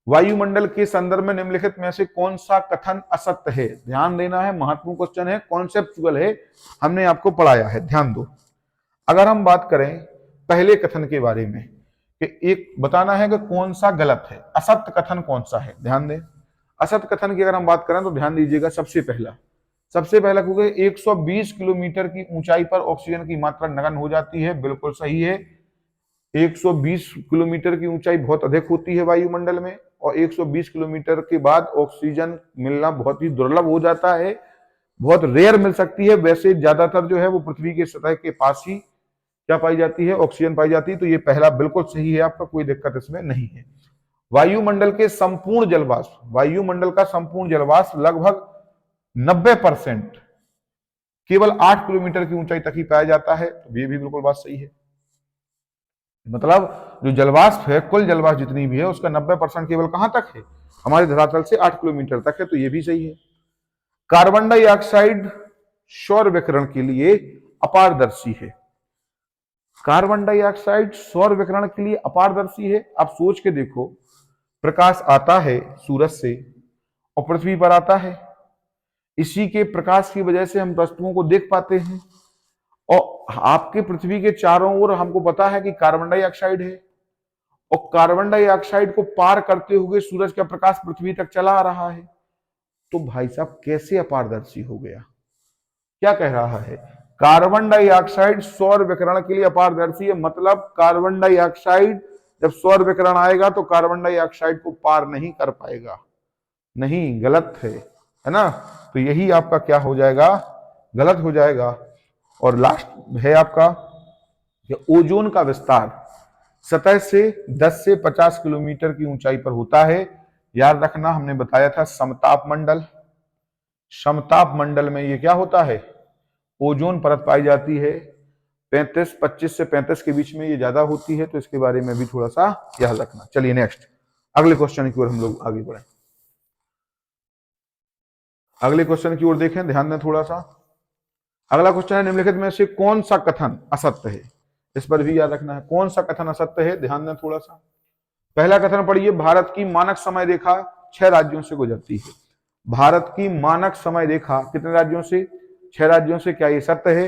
वायुमंडल के संदर्भ में निम्नलिखित में से कौन सा कथन असत्य है? ध्यान देना है, महत्वपूर्ण क्वेश्चन है, कॉन्सेप्चुअल है, हमने आपको पढ़ाया है, ध्यान दो। अगर हम बात करें पहले कथन के बारे में कि एक बताना है कि कौन सा गलत है, असत्य कथन कौन सा है, ध्यान दें। असत्य कथन की अगर हम बात करें तो ध्यान दीजिएगा, सबसे पहला क्योंकि 120 किलोमीटर की ऊंचाई पर ऑक्सीजन की मात्रा नगण्य हो जाती है, बिल्कुल सही है। 120 किलोमीटर की ऊंचाई बहुत अधिक होती है वायुमंडल में, और 120 किलोमीटर के बाद ऑक्सीजन मिलना बहुत ही दुर्लभ हो जाता है, बहुत रेयर मिल सकती है। वैसे ज्यादातर जो है वो पृथ्वी के सतह के पास ही क्या पाई जाती है, ऑक्सीजन पाई जाती है। तो ये पहला बिल्कुल सही है आपका, कोई दिक्कत इसमें नहीं है। वायुमंडल के संपूर्ण जलवाष्प, वायुमंडल का संपूर्ण जलवाष्प लगभग 90% केवल 8 किलोमीटर की ऊंचाई तक ही पाया जाता है, तो ये भी बिल्कुल बात सही है। मतलब जो जलवाष्प है, कुल जलवाष्प जितनी भी है उसका 90% केवल कहां तक है, हमारे धरातल से 8 किलोमीटर तक है, तो ये भी सही है। कार्बन डाइऑक्साइड सौर विकिरण के लिए अपारदर्शी है। कार्बन डाइऑक्साइड सौर विकिरण के लिए अपारदर्शी है। आप सोच के देखो, प्रकाश आता है सूरज से और पृथ्वी पर आता है, इसी के प्रकाश की वजह से हम वस्तुओं को देख पाते हैं, और आपके पृथ्वी के चारों ओर हमको पता है कि कार्बन डाइऑक्साइड है, और कार्बन डाइऑक्साइड को पार करते हुए सूरज का प्रकाश पृथ्वी तक चला आ रहा है। तो भाई साहब कैसे अपारदर्शी हो गया? क्या कह रहा है? कार्बन डाइऑक्साइड सौर विकिरण के लिए अपारदर्शी है, मतलब कार्बन डाइऑक्साइड जब सौर विकिरण आएगा तो कार्बन डाइऑक्साइड को पार नहीं कर पाएगा। नहीं, गलत है ना? तो यही आपका क्या हो जाएगा, गलत हो जाएगा। और लास्ट है आपका ओजोन का विस्तार सतह से 10 से 50 किलोमीटर की ऊंचाई पर होता है, याद रखना, हमने बताया था समताप मंडल। समताप मंडल में ये क्या होता है, ओजोन परत पाई जाती है। 25 से 35 के बीच में ये ज्यादा होती है, तो इसके बारे में भी थोड़ा सा याद रखना। चलिए नेक्स्ट, अगले क्वेश्चन की ओर हम लोग आगे बढ़े। अगले क्वेश्चन की ओर देखें, ध्यान दें थोड़ा सा। अगला क्वेश्चन है, निम्नलिखित में से कौन सा कथन असत्य है। इस पर भी याद रखना है, कौन सा कथन असत्य है, ध्यान दें थोड़ा सा। पहला कथन पढ़िए, भारत की मानक समय रेखा 6 राज्यों से गुजरती है। भारत की मानक समय रेखा कितने राज्यों से, 6 राज्यों से। क्या ये सत्य है?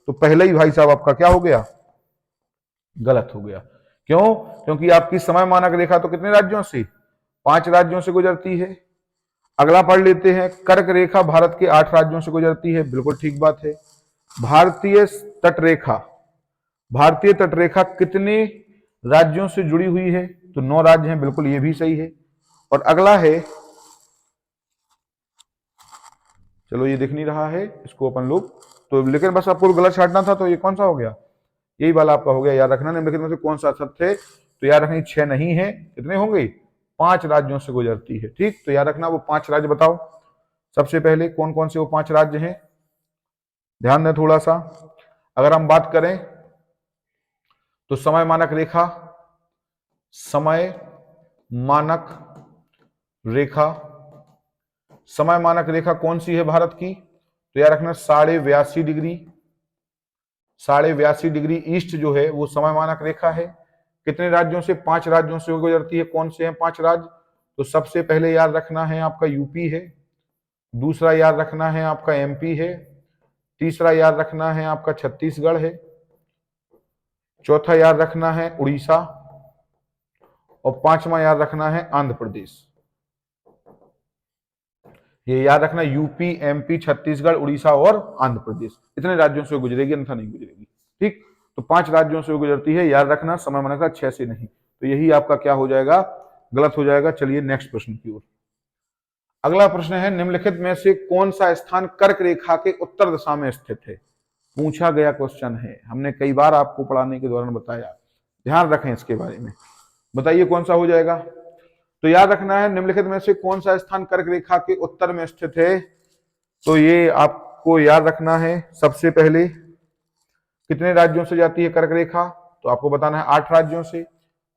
तो पहले ही भाई साहब आपका क्या हो गया, गलत हो गया। क्यों? क्योंकि आपकी समय मानक रेखा तो कितने राज्यों से, 5 राज्यों से गुजरती है। अगला पढ़ लेते हैं, कर्क रेखा भारत के 8 राज्यों से गुजरती है। बिल्कुल ठीक बात है। भारतीय तट रेखा, भारतीय तट रेखा कितने राज्यों से जुड़ी हुई है, तो 9 राज्य हैं। बिल्कुल ये भी सही है। और अगला है, चलो ये दिख नहीं रहा है, इसको अपन लोग तो, लेकिन बस आपको गलत छाटना था, तो ये कौन सा हो गया, यही वाला आपका हो गया। याद रखना, निम्नलिखित में से कौन सा सत्य है, तो याद रखना 6 नहीं है, कितने होंगे, 5 राज्यों से गुजरती है। ठीक, तो याद रखना वो 5 राज्य बताओ। सबसे पहले कौन कौन से वो 5 राज्य हैं, ध्यान दें थोड़ा सा। अगर हम बात करें तो समय मानक रेखा, समय मानक रेखा, समय मानक रेखा कौन सी है भारत की, तो याद रखना 82.5 डिग्री, 82.5 डिग्री ईस्ट जो है वो समय मानक रेखा है। कितने राज्यों से, 5 राज्यों से गुजरती है। कौन से हैं 5 राज्य, तो सबसे पहले याद रखना है आपका यूपी है, दूसरा याद रखना है आपका एमपी है, तीसरा याद रखना है आपका छत्तीसगढ़ है, चौथा याद रखना है उड़ीसा, और 5वां याद रखना है आंध्र प्रदेश। ये याद रखना, यूपी, एमपी, छत्तीसगढ़, उड़ीसा और आंध्र प्रदेश, इतने राज्यों से गुजरेगी, अन्यथा नहीं गुजरेगी। ठीक, तो 5 राज्यों से गुजरती है, याद रखना। समय मानक का 6 से नहीं, तो यही आपका क्या हो जाएगा, गलत हो जाएगा। चलिए नेक्स्ट प्रश्न की ओर। अगला प्रश्न है, निम्नलिखित में से कौन सा स्थान कर्क रेखा के उत्तर दिशा में स्थित है। पूछा गया क्वेश्चन है, हमने कई बार आपको पढ़ाने के दौरान बताया, ध्यान रखें इसके बारे में। बताइए कौन सा हो जाएगा, तो याद रखना है, निम्नलिखित में से कौन सा स्थान कर्क रेखा के उत्तर में स्थित है। तो ये आपको याद रखना है, सबसे पहले कितने राज्यों से जाती है कर्क रेखा, तो आपको बताना है 8 राज्यों से।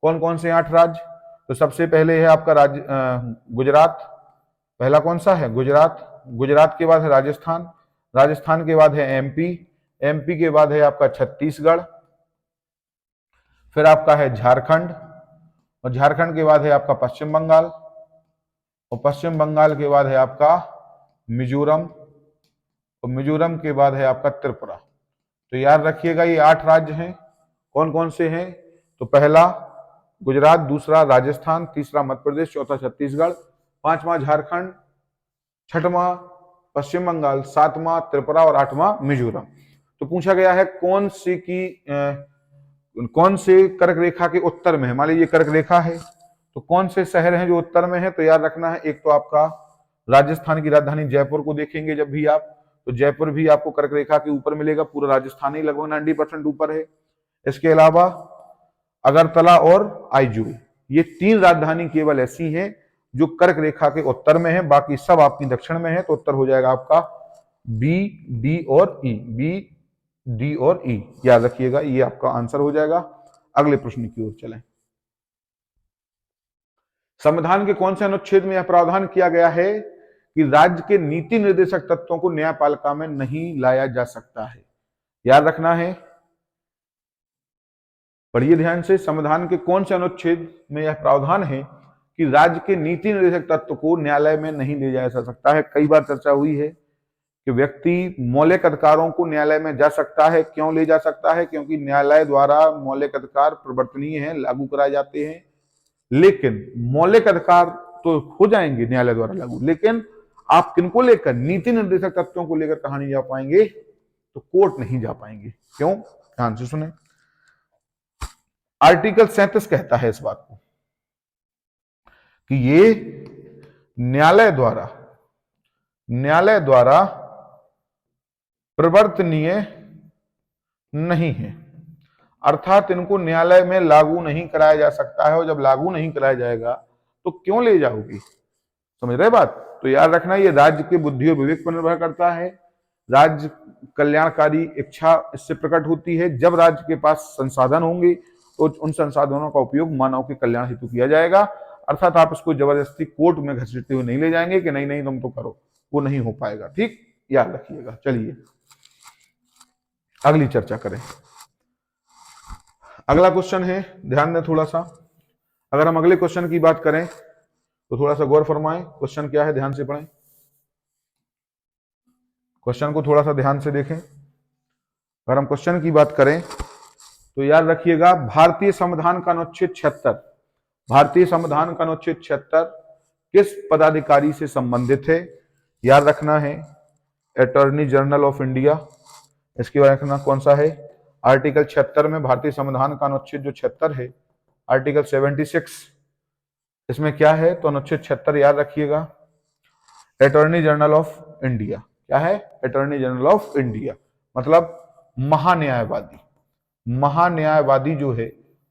कौन कौन से 8 राज्य, तो सबसे पहले है आपका राज्य गुजरात। पहला कौन सा है, गुजरात। गुजरात के बाद है राजस्थान, राजस्थान के बाद है एमपी, एमपी के बाद है आपका छत्तीसगढ़, फिर आपका है झारखंड, और झारखंड के बाद है आपका पश्चिम बंगाल, और पश्चिम बंगाल के बाद है आपका मिजोरम, और मिजोरम के बाद है आपका त्रिपुरा। तो याद रखिएगा ये 8 राज्य हैं। कौन कौन से हैं, तो पहला गुजरात, दूसरा राजस्थान, तीसरा मध्य प्रदेश, चौथा छत्तीसगढ़, 5वां झारखंड, 6वां पश्चिम बंगाल, 7वां त्रिपुरा और 8वां मिजोरम। तो पूछा गया है कौन से कर्क रेखा के उत्तर में है। मान लीजिए कर्क रेखा है, तो कौन से शहर हैं जो उत्तर में है, तो याद रखना है, एक तो आपका राजस्थान की राजधानी जयपुर को देखेंगे जब भी आप, तो जयपुर भी आपको कर्क रेखा के ऊपर मिलेगा, पूरा राजस्थान ही लगभग 90% ऊपर है। इसके अलावा अगरतला और आइजोल, ये 3 राजधानी केवल ऐसी हैं जो कर्क रेखा के उत्तर में है, बाकी सब आपकी दक्षिण में है। तो उत्तर हो जाएगा आपका बी, डी और ई, बी, डी और ई, याद रखिएगा, ये आपका आंसर हो जाएगा। अगले प्रश्न की ओर चलें। संविधान के कौन से अनुच्छेद में यह प्रावधान किया गया है कि राज्य के नीति निर्देशक तत्वों को न्यायपालिका में नहीं लाया जा सकता है। याद रखना है, पढ़िए ध्यान से, संविधान के कौन से अनुच्छेद में यह प्रावधान है कि राज्य के नीति निर्देशक तत्व को न्यायालय में नहीं ले जाया जा सकता है। कई बार चर्चा हुई है कि व्यक्ति मौलिक अधिकारों को न्यायालय में जा सकता है। क्यों ले जा सकता है, क्योंकि न्यायालय द्वारा मौलिक अधिकार परिवर्तनीय हैं, लागू कराए जाते हैं। लेकिन मौलिक अधिकार तो हो जाएंगे न्यायालय द्वारा लागू, लेकिन आप किनको लेकर, नीति निर्देशक तत्वों को लेकर कहां नहीं जा पाएंगे, तो कोर्ट नहीं जा पाएंगे। क्यों, ध्यान से सुने। आर्टिकल 37 कहता है इस बात को कि ये न्यायालय द्वारा प्रवर्तनीय नहीं है, अर्थात इनको न्यायालय में लागू नहीं कराया जा सकता है। और जब लागू नहीं कराया जाएगा तो क्यों ले जाओगी? समझ रहे बात? तो याद रखना ये राज्य के बुद्धि और विवेक पर निर्भर करता है। राज्य कल्याणकारी इच्छा इससे प्रकट होती है। जब राज्य के पास संसाधन होंगे तो उन संसाधनों का उपयोग मानव के कल्याण हेतु किया जाएगा। अर्थात आप इसको जबरदस्ती कोर्ट में घसीटते हुए नहीं ले जाएंगे कि नहीं नहीं तुम तो करो, वो नहीं हो पाएगा। ठीक, याद रखिएगा। चलिए अगली चर्चा करें। अगला क्वेश्चन है, ध्यान दें थोड़ा सा। अगर हम अगले क्वेश्चन की बात करें तो थोड़ा सा गौर फरमाएं। क्वेश्चन क्या है, ध्यान से पढ़ें। क्वेश्चन को थोड़ा सा ध्यान से देखें। अगर हम क्वेश्चन की बात करें तो याद रखिएगा, भारतीय संविधान का अनुच्छेद 76, भारतीय संविधान का अनुच्छेद 76 किस पदाधिकारी से संबंधित है? याद रखना है अटॉर्नी जनरल ऑफ इंडिया। इसके बारे में रखना कौन सा है? आर्टिकल 76 में भारतीय संविधान का अनुच्छेद जो 76 है, आर्टिकल 76, इसमें क्या है? तो अनुच्छेद 76 याद रखिएगा, अटॉर्नी जनरल ऑफ इंडिया। क्या है? अटॉर्नी जनरल ऑफ इंडिया मतलब महान्यायवादी। महान्यायवादी जो है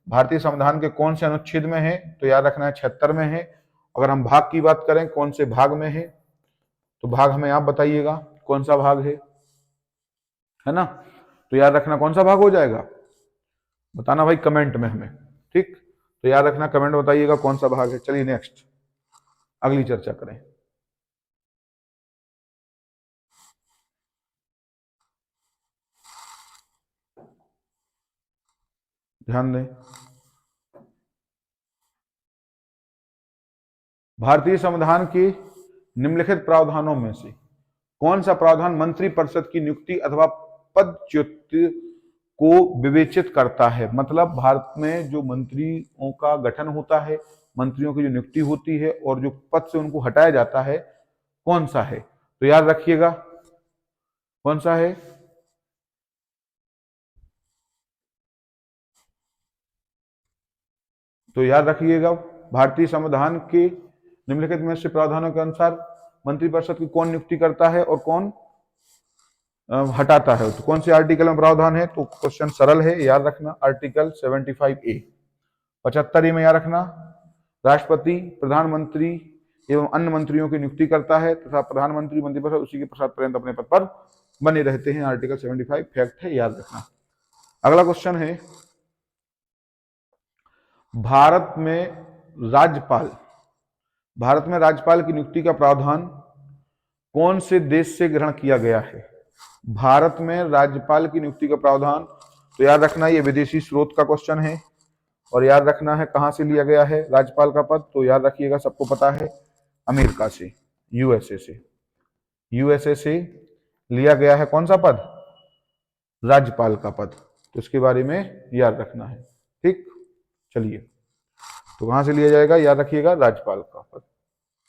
भारतीय संविधान के कौन से अनुच्छेद में है? तो याद रखना है 76 में है। अगर हम भाग की बात करें कौन से भाग में है, तो भाग हमें आप बताइएगा कौन सा भाग है ना? तो याद रखना कौन सा भाग हो जाएगा, बताना भाई कमेंट में हमें। ठीक, तो याद रखना, कमेंट बताइएगा कौन सा भाग है। चलिए नेक्स्ट अगली चर्चा करें। ध्यान दें, भारतीय संविधान के निम्नलिखित प्रावधानों में से कौन सा प्रावधान मंत्री परिषद की नियुक्ति अथवा पदच्युति को विवेचित करता है? मतलब भारत में जो मंत्रियों का गठन होता है, मंत्रियों की जो नियुक्ति होती है और जो पद से उनको हटाया जाता है, कौन सा है? तो याद रखिएगा कौन सा है? तो याद रखिएगा, भारतीय संविधान के निम्नलिखित में से प्रावधानों के अनुसार मंत्रिपरिषद की कौन नियुक्ति करता है और कौन हटाता है? तो कौन से आर्टिकल में प्रावधान है? तो क्वेश्चन सरल है, याद रखना आर्टिकल 75A। 75 में याद रखना, राष्ट्रपति प्रधानमंत्री एवं अन्य मंत्रियों की नियुक्ति करता है तथा प्रधानमंत्री मंत्रिपरिषद उसी के प्रसाद पर्यंत अपने पद पर बने रहते हैं। आर्टिकल 75 फैक्ट है, याद रखना। अगला क्वेश्चन है, भारत में राज्यपाल की नियुक्ति का प्रावधान कौन से देश से ग्रहण किया गया है? भारत में राज्यपाल की नियुक्ति का प्रावधान, तो याद रखना ये विदेशी स्रोत का क्वेश्चन है और याद रखना है कहां से लिया गया है राज्यपाल का पद? तो याद रखिएगा, सबको पता है अमेरिका से, यूएसए से लिया गया है कौन सा पद? राज्यपाल का पद। तो इसके बारे में याद रखना है। ठीक, चलिए तो कहां से लिया जाएगा? याद रखिएगा राज्यपाल का पद।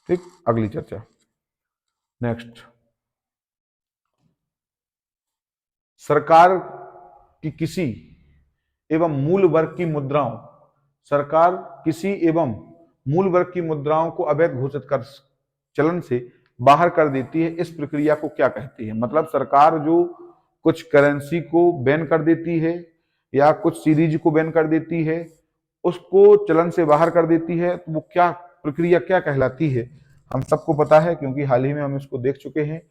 ठीक, अगली चर्चा नेक्स्ट। सरकार की किसी एवं मूल वर्ग की मुद्राओं, सरकार किसी एवं मूल वर्ग की मुद्राओं को अवैध घोषित कर चलन से बाहर कर देती है, इस प्रक्रिया को क्या कहते हैं? मतलब सरकार जो कुछ करेंसी को बैन कर देती है या कुछ सीरीज को बैन कर देती है, उसको चलन से बाहर कर देती है, तो वो क्या प्रक्रिया क्या कहलाती है? हम सबको पता है क्योंकि हाल ही में हम इसको देख चुके हैं।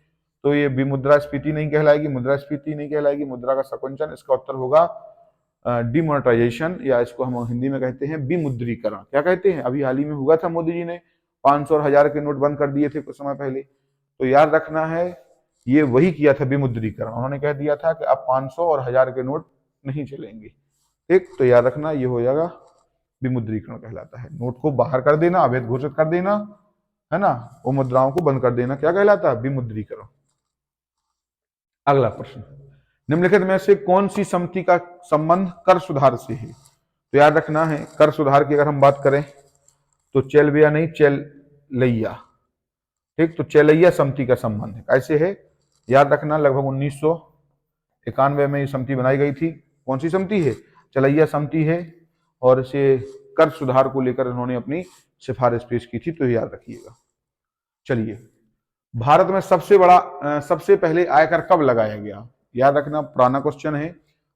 तो ये विमुद्रास्फीति नहीं कहलाएगी, मुद्रास्फीति नहीं कहलाएगी, मुद्रा का संकुचन। इसका उत्तर होगा डिमोनेटाइजेशन, या इसको हम हिंदी में कहते हैं विमुद्रीकरण। क्या कहते हैं? अभी हाल ही में हुआ था, मोदी जी ने 500 और 1000 के नोट बंद कर दिए थे कुछ समय पहले। तो याद रखना है ये वही किया था, विमुद्रीकरण। उन्होंने कह दिया था कि अब 500 और 1000 के नोट नहीं चलेंगे। ठीक, तो याद रखना ये हो जाएगा विमुद्रीकरण कहलाता है। नोट को बाहर कर देना, अवैध घोषित कर देना, है ना, वो मुद्राओं को बंद कर देना, क्या कहलाता है? विमुद्रीकरण। अगला प्रश्न, निम्नलिखित में से कौन सी समिति का संबंध कर सुधार से है? तो याद रखना है कर सुधार की अगर हम बात करें तो चेलविया नहीं, चेलैया। ठीक, तो चेलैया समिति का संबंध है। कैसे है? याद रखना लगभग 1991 में ये समिति बनाई गई थी। कौन सी समिति है? चेलैया समिति है और इसे कर सुधार को लेकर इन्होंने अपनी सिफारिश पेश की थी, तो याद रखिएगा। चलिए, भारत में सबसे पहले आयकर कब लगाया गया? याद रखना, पुराना क्वेश्चन है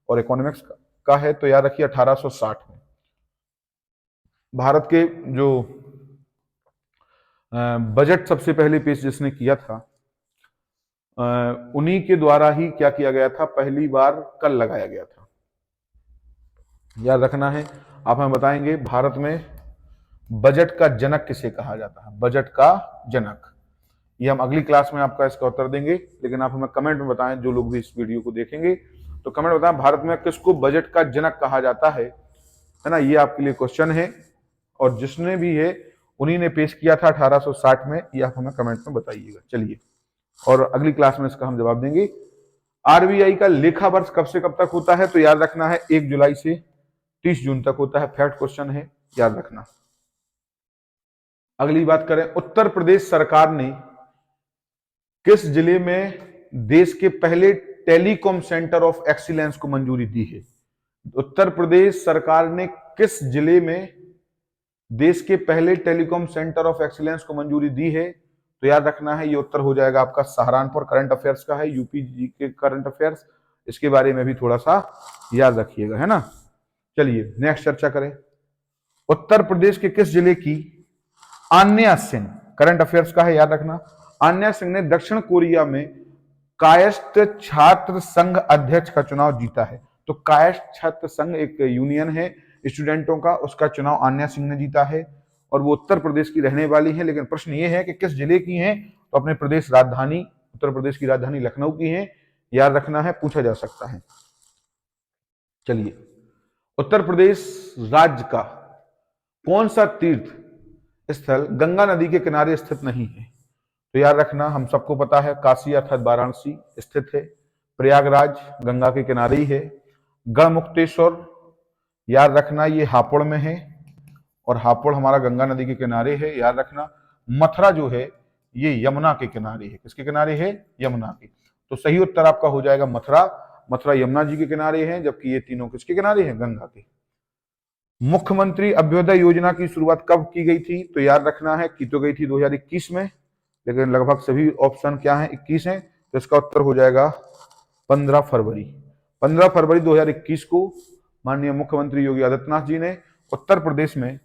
और इकोनॉमिक्स का है, तो याद रखिए 1860 में। भारत के जो बजट सबसे पहले पेश जिसने किया था, उन्हीं के द्वारा ही क्या किया गया था, पहली बार कर लगाया गया था। याद रखना है। आप हमें बताएंगे भारत में बजट का जनक किसे कहा जाता है, बजट का जनक। ये हम अगली क्लास में आपका इसका उत्तर देंगे, लेकिन आप हमें कमेंट में बताएं, जो लोग भी इस वीडियो को देखेंगे तो कमेंट में बताएं भारत में किसको बजट का जनक कहा जाता है ना। ये आपके लिए क्वेश्चन है, और जिसने भी है उन्हीं ने पेश किया था 1860 में। ये आप हमें कमेंट में बताइएगा। चलिए, और अगली क्लास में इसका हम जवाब देंगे। आरबीआई का लेखा वर्ष कब से कब तक होता है, तो याद रखना है 1 जुलाई से 30 जून तक होता है। फैक्ट क्वेश्चन है, याद रखना। अगली बात करें, उत्तर प्रदेश सरकार ने किस जिले में देश के पहले टेलीकॉम सेंटर ऑफ एक्सीलेंस को मंजूरी दी है। उत्तर प्रदेश सरकार ने किस जिले में देश के पहले टेलीकॉम सेंटर ऑफ एक्सीलेंस को मंजूरी दी है, तो याद रखना है ये उत्तर हो जाएगा आपका सहारनपुर। करंट अफेयर्स का है, यूपी जी के करंट अफेयर्स, इसके बारे में भी थोड़ा सा याद रखिएगा, है ना। चलिए नेक्स्ट चर्चा करें। उत्तर प्रदेश के किस जिले की आन्या सिंह, करंट अफेयर्स का है, याद रखना। आन्या सिंह ने दक्षिण कोरिया में कायस्थ छात्र संघ अध्यक्ष का चुनाव जीता है। तो कायस्थ छात्र संघ एक यूनियन है स्टूडेंटों का, उसका चुनाव आन्या सिंह ने जीता है, और वो उत्तर प्रदेश की रहने वाली है। लेकिन प्रश्न ये है कि किस जिले की हैं, तो अपने प्रदेश राजधानी, उत्तर प्रदेश की राजधानी लखनऊ की हैं, याद रखना है, पूछा जा सकता है। चलिए, उत्तर प्रदेश राज्य का कौन सा तीर्थ स्थल गंगा नदी के किनारे स्थित नहीं है, तो याद रखना, हम सबको पता है काशी अर्थात वाराणसी स्थित है। प्रयागराज गंगा के किनारे ही है। गढ़मुक्तेश्वर, याद रखना, ये हापुड़ में है, और हापुड़ हमारा गंगा नदी के किनारे है, याद रखना। मथुरा जो है ये यमुना के किनारे है। किसके किनारे है, यमुना के। तो सही उत्तर आपका हो जाएगा मथुरा। मथुरा यमुना जी के किनारे है, जबकि ये तीनों किसके किनारे हैं, गंगा के। मुख्यमंत्री अभ्युदय योजना की शुरुआत कब की गई थी, तो याद रखना है की तो गई थी 2021 में, लेकिन लगभग सभी ऑप्शन क्या है, 21 है, तो इसका उत्तर हो जाएगा 15 फरवरी। 15 फरवरी 2021 को माननीय मुख्यमंत्री योगी आदित्यनाथ जी ने उत्तर प्रदेश में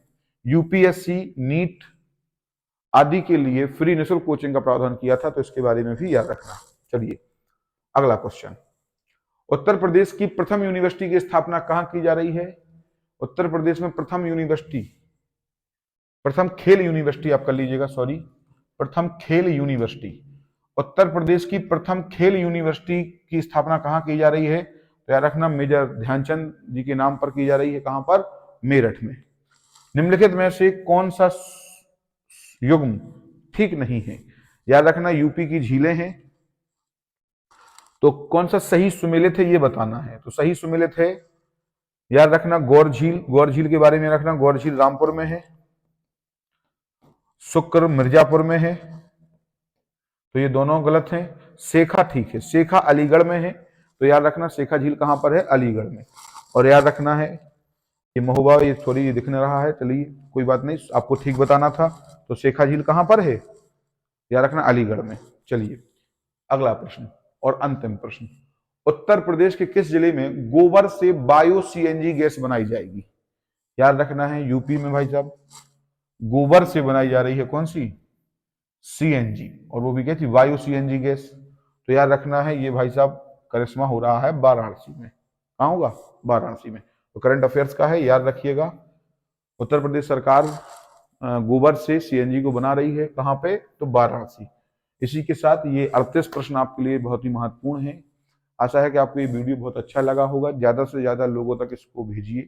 यूपीएससी, नीट आदि के लिए फ्री निःशुल्क कोचिंग का प्रावधान किया था, तो इसके बारे में भी याद रखना। चलिए अगला क्वेश्चन, उत्तर प्रदेश की प्रथम यूनिवर्सिटी की स्थापना कहां की जा रही है। उत्तर प्रदेश में प्रथम यूनिवर्सिटी, प्रथम खेल यूनिवर्सिटी आप कर लीजिएगा, सॉरी, प्रथम खेल यूनिवर्सिटी, उत्तर प्रदेश की प्रथम खेल यूनिवर्सिटी की स्थापना कहां की जा रही है, तो याद रखना मेजर ध्यानचंद जी के नाम पर की जा रही है। कहां पर, मेरठ में। निम्नलिखित में से कौन सा युग्म ठीक नहीं है, याद रखना यूपी की झीलें हैं, तो कौन सा सही सुमेलित है ये बताना है। तो सही सुमेलित है, याद रखना गौर झील, गौर झील के बारे में रखना, गौर झील रामपुर में है, शुक्र मिर्जापुर में है, तो ये दोनों गलत हैं। शेखा ठीक है, शेखा अलीगढ़ में है, तो याद रखना शेखा झील कहां पर है, अलीगढ़ में। और याद रखना है ये महोबा, ये थोड़ी ये दिखने रहा है, चलिए कोई बात नहीं, आपको ठीक बताना था। तो शेखा झील कहां पर है, याद रखना अलीगढ़ में। चलिए अगला प्रश्न और अंतिम प्रश्न, उत्तर प्रदेश के किस जिले में गोबर से बायो सीएनजी गैस बनाई जाएगी। याद रखना है यूपी में भाई साहब गोबर से बनाई जा रही है कौन सी, सीएनजी, और वो भी क्या थी, बायो सीएनजी गैस। तो याद रखना है ये भाई साहब करिश्मा हो रहा है वाराणसी में। कहां होगा, वाराणसी में। तो करंट अफेयर्स का है, याद रखिएगा। उत्तर प्रदेश सरकार गोबर से सीएनजी को बना रही है, कहां पे, तो वाराणसी। इसी के साथ ये 38 प्रश्न आपके लिए बहुत ही महत्वपूर्ण है। आशा है कि आपको ये वीडियो बहुत अच्छा लगा होगा। ज्यादा से ज्यादा लोगों तक इसको भेजिए,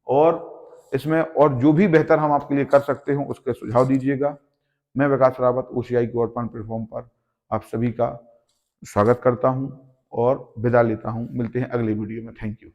और इसमें और जो भी बेहतर हम आपके लिए कर सकते हो उसके सुझाव दीजिएगा। मैं विकास रावत ओसीआई कोर प्लेटफॉर्म पर आप सभी का स्वागत करता हूं और विदा लेता हूं। मिलते हैं अगले वीडियो में। Thank you.